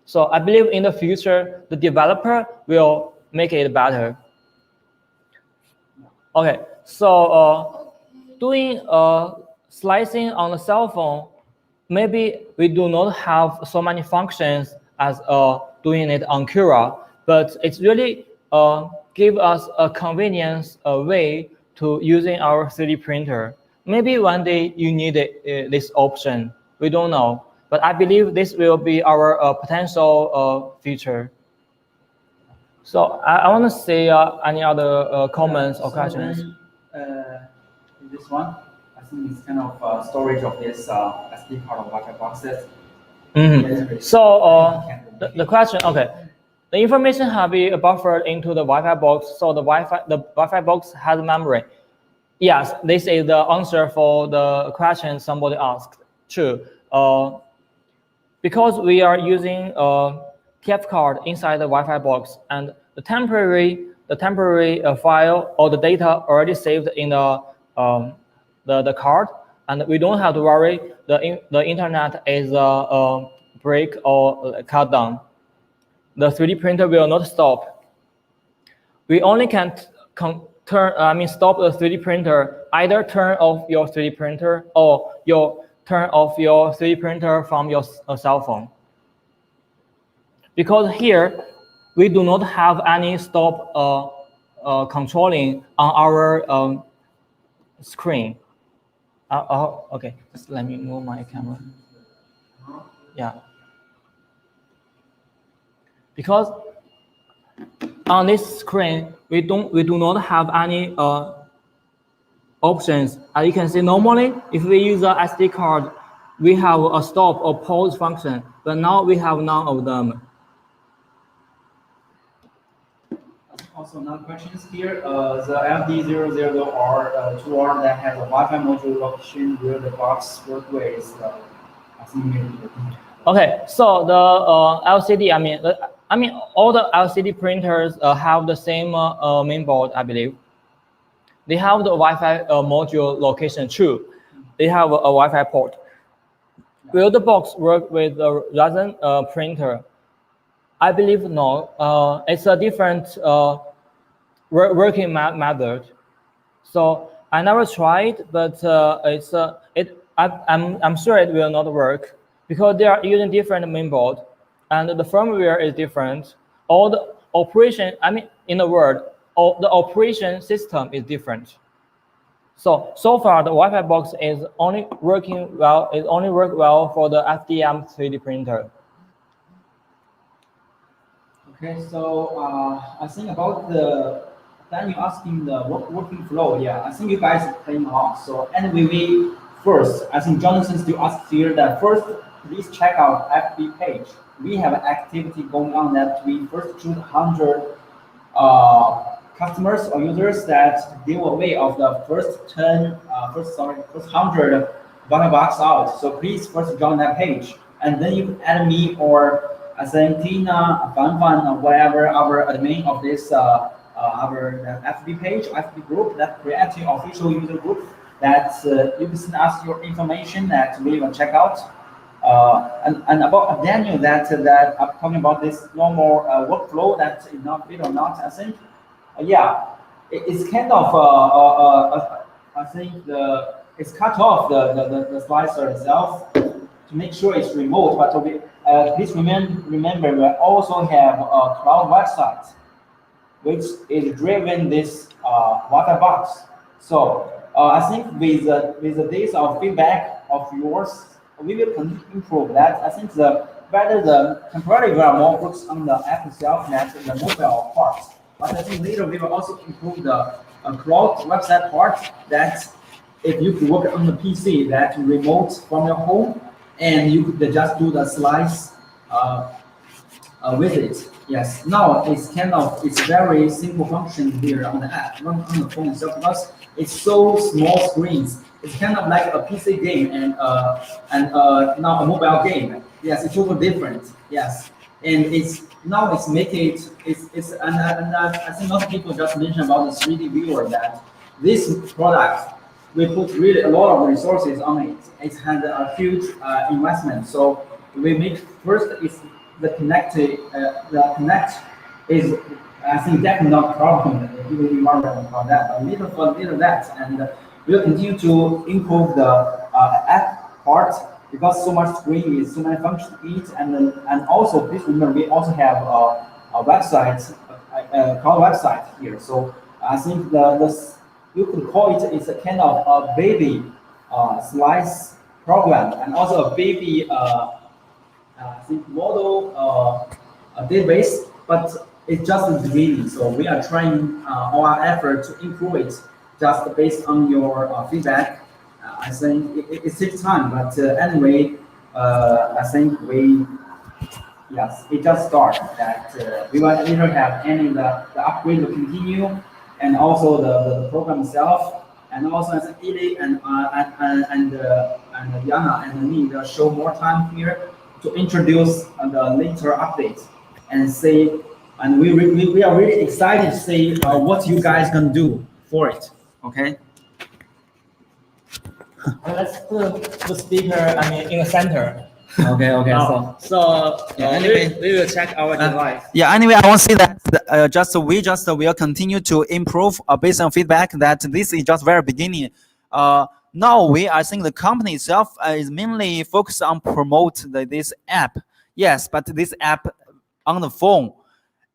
So I believe in the future, the developer will make it better. Okay, so doing slicing on the cell phone, maybe we do not have so many functions as doing it on Cura, but it's really give us a convenience way to using our 3D printer. Maybe one day you need this option. We don't know, but I believe this will be our potential feature. So I want to see any other comments or questions. This one, I think it's kind of storage of this SD card of Wi-Fi boxes. Mm-hmm. So the question, okay, the information have been buffered into the Wi-Fi box, so the Wi-Fi box has memory. Yes, this is the answer for the question somebody asked. True. Because we are using TF card inside the Wi-Fi box, and the temporary file or the data already saved in the card, and we don't have to worry the internet is break or cut down. The 3D printer will not stop. We only can stop the 3D printer, either turn off your 3D printer or turn off your 3D printer from your cell phone. Because here, we do not have any stop controlling on our screen. Okay, just let me move my camera. Yeah. Because on this screen, we do not have any options. As you can see, normally, if we use a SD card, we have a stop or pause function, but now we have none of them. Also, another question is here. The FD000R tool that has a Wi-Fi module location where the box work with. Okay, so the LCD, I mean, all the LCD printers have the same mainboard, I believe. They have the Wi-Fi module location too. They have a Wi-Fi port. Will the box work with the resin printer? I believe no. It's a different working method. So I never tried, but I'm sure it will not work because they are using different mainboard, and the firmware is different. All the operation, in a word, the operation system is different. So far the Wi-Fi box is only working well. It only works well for the FDM 3D printer. Okay, so I think about then you're asking the working flow. Yeah, I think you guys are playing along. So anyway, first, I think Jonathan still asked here that first, please check out FB page. We have an activity going on that we first choose 100 customers or users that give away of the first 100 Wi-Fi box out. So please first join that page, and then you can add me or Tina, Fan, or whatever our admin of this our FB page, FB group, that Creality official user group. That you can send us your information that we will check out. And about Daniel, that I'm talking about this normal workflow that is not fit or not. I think, yeah, it's kind of I think it's cut off the slicer itself to make sure it's remote. But please remember we also have a cloud website which is driven this Wi-Fi box. So I think with the days of feedback of yours, we will continue to improve that. I think temporarily we are more focused on the app itself than the mobile part. But I think later we will also improve the cloud website part, that if you could work on the PC that remote from your home, and you could just do the slice with it. Yes, now it's very simple function here on the app, not on the phone itself, because it's so small screens. It's kind of like a PC game and now a mobile game. Yes, it's totally different. Yes, and and I think a lot of people just mentioned about the 3D viewer, that this product we put really a lot of resources on it. It had a huge investment. So we make first is the connect is I think that's not a problem. You will be worried about that. But little for little that, and we'll continue to improve the app part because so much screen is so many functions in it, and also please remember we also have a website, cloud website here. So I think the you could call it it's a kind of a baby slice program and also a baby I think model database, but it's just the beginning. So we are trying all our effort to improve it just based on your feedback. I think it takes time, but anyway, I think yes, it just started that we will either have any the upgrade will continue, and also the program itself, and also as Ili and Yana and me will show more time here to introduce the later updates and say, and we are really excited to see what you guys can do for it. Okay. Let's put the speaker, in the center. Okay. Anyway, we will check our device. Yeah. Anyway, I want to say that we will continue to improve based on feedback. That this is just very beginning. Now I think the company itself is mainly focused on promote this app. Yes, but this app on the phone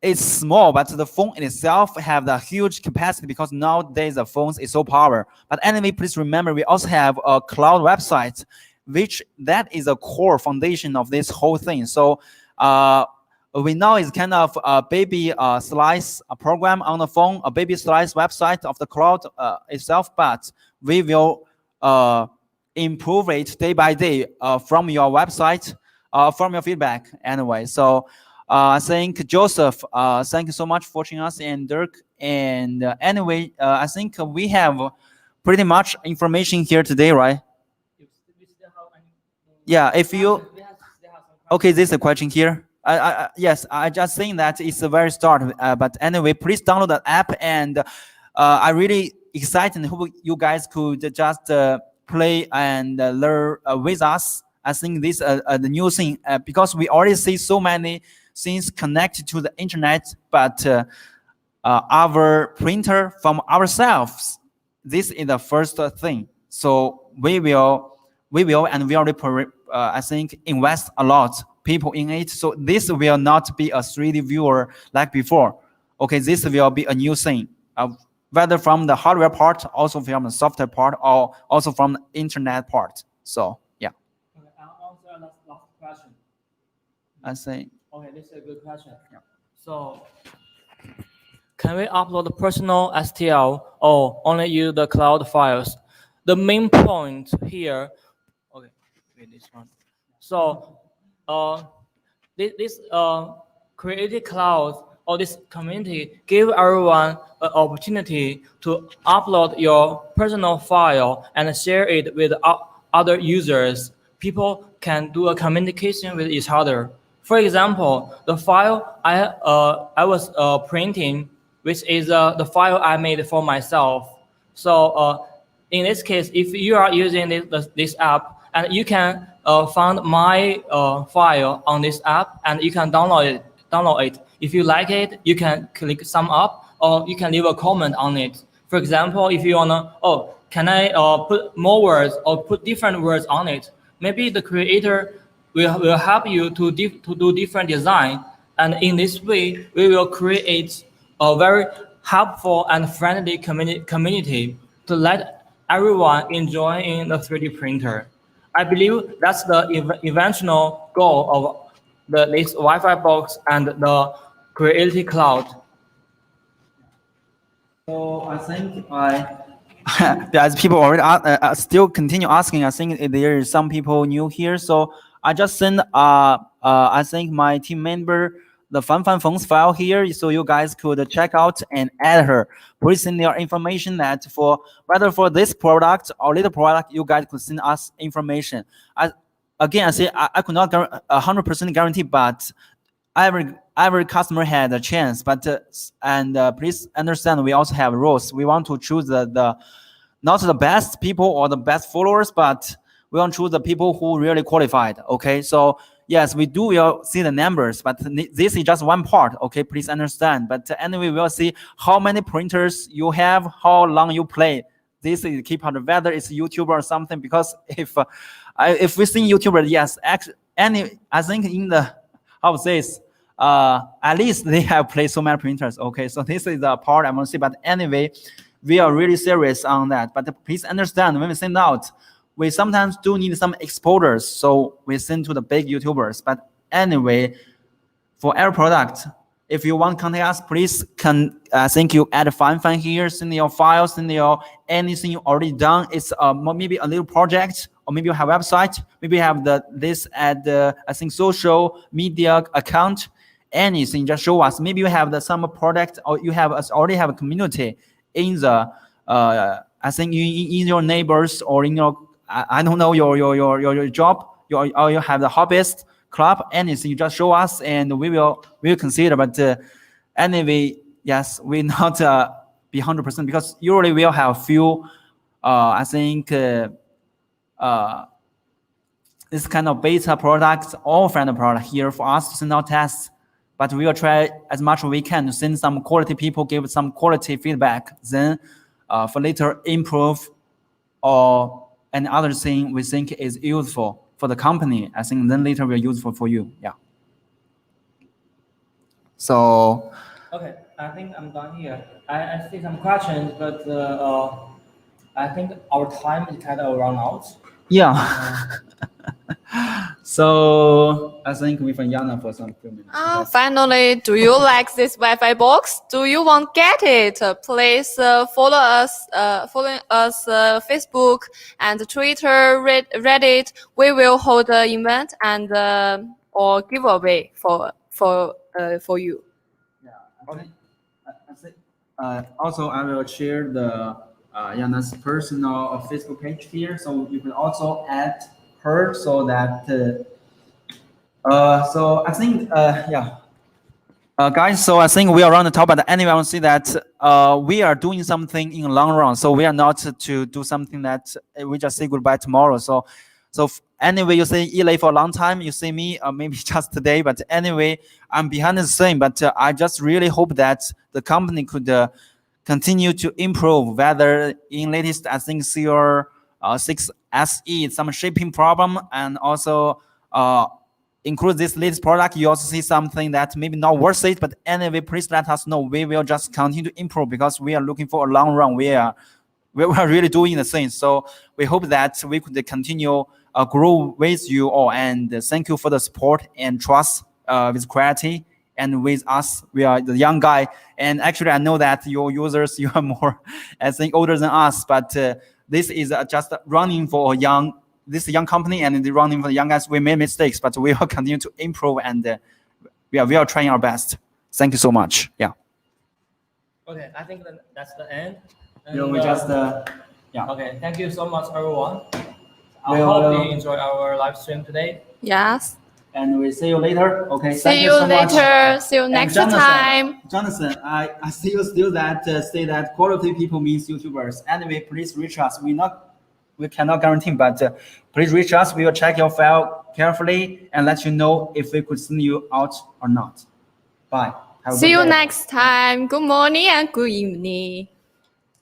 is small, but the phone itself have the huge capacity because nowadays the phones is so powerful. But anyway, please remember we also have a cloud website, which that is a core foundation of this whole thing. So we know it's kind of a baby slice program on the phone, a baby slice website of the cloud itself, but we will improve it day by day from your website, from your feedback anyway. So I think Joseph, thank you so much for joining us, and Dirk. And anyway, I think we have pretty much information here today, right? Yeah, if you okay, this is a question here. Yes, I just saying that it's a very start. But anyway, please download the app, and I really excited and hope you guys could just play and learn with us. I think this the new thing because we already see so many things connected to the internet, but our printer from ourselves, this is the first thing. So we will and we already I think invest a lot people in it. So this will not be a 3D viewer like before. Okay, this will be a new thing. Whether from the hardware part, also from the software part, or also from the internet part. So yeah. Okay, I'll answer last question. I think. Okay, this is a good question. Yeah. So, can we upload personal STL or only use the cloud files? The main point here. Okay, wait, this one. So, this Creality Cloud or this community give everyone an opportunity to upload your personal file and share it with other users. People can do a communication with each other. For example, the file I was printing, which is the file I made for myself. So in this case, if you are using this app, and you can find my file on this app, and you can download it. If you like it, you can click sum up, or you can leave a comment on it. For example, if you wanna, can I put more words or put different words on it? Maybe the creator will help you to do different design, and in this way, we will create a very helpful and friendly community to let everyone enjoy in the 3D printer. I believe that's the eventual goal of this Wi-Fi box and the Creality Cloud. So I think as people already still continue asking, I think there is some people new here. So I just sent I think my team member the Fan Feng's file here, so you guys could check out and add her. Please send your information that for whether for this product or little product, you guys could send us information. I say I could not 100% guarantee, but every customer had a chance. But please understand, we also have rules. We want to choose the not the best people or the best followers, but we want to choose the people who really qualified. Okay, so yes, we will see the numbers, but this is just one part. Okay, please understand. But anyway, we'll see how many printers you have, how long you play. This is the key part, whether it's YouTuber or something. Because if we see YouTuber, yes, actually, I think in the how to say this, at least they have played so many printers. Okay, so this is the part I want to see. But anyway, we are really serious on that. But please understand, when we send out, we sometimes do need some exposures, so we send to the big YouTubers. But anyway, for every product, if you want to contact us, please think you add a file here, send your files, send your anything you already done. It's maybe a little project, or maybe you have a website, maybe you have this at the social media account. Anything, just show us. Maybe you have some product, or you already have a community in the in your neighbors, or in your I don't know your job, or you have the hobbyist club. Anything, you just show us, and we'll consider. But anyway, yes, we not be 100%, because usually we'll have few this kind of beta products or final product here for us to send out tests. But we will try as much as we can to send some quality people, give some quality feedback, then for later improve or any other thing we think is useful for the company. I think then later will be useful for you. Yeah. So. Okay, I think I'm done here. I see some questions, but I think our time is kind of run out. Yeah. So I think we can Yana for some few minutes. Finally, do you like this Wi-Fi box? Do you want to get it? Please follow us Facebook and Twitter, Reddit. We will hold an event and or giveaway for you. Yeah. Okay. I think, also, I will share the Yana's personal Facebook page here, so you can also add her, so that so I think yeah, guys, so I think we are on the top. But anyway, I want to see that we are doing something in the long run, so we are not to do something that we just say goodbye tomorrow. So anyway, you say Eli for a long time, you see me maybe just today, but anyway, I'm behind the scene. But I just really hope that the company could continue to improve, whether in latest, I think your 6 SE, some shipping problem, and also include this latest product. You also see something that maybe not worth it, but anyway, please let us know. We will just continue to improve, because we are looking for a long run. We are really doing the thing. So we hope that we could continue grow with you all, and thank you for the support and trust with Creality and with us. We are the young guy, and actually I know that your users, you are more, I think, older than us, but this is just running for this young company, and running for the young guys. We made mistakes, but we will continue to improve, and we are trying our best. Thank you so much. Yeah. Okay, I think that's the end. And, we just yeah. Okay, thank you so much, everyone. I hope you enjoy our live stream today. Yes. And we see you later. Okay. See you later. See you next time. Jonathan, I see you still that say that quality people means YouTubers. Anyway, please reach us. We cannot guarantee, but please reach us. We will check your file carefully and let you know if we could send you out or not. Bye. See you next time. Good morning and good evening.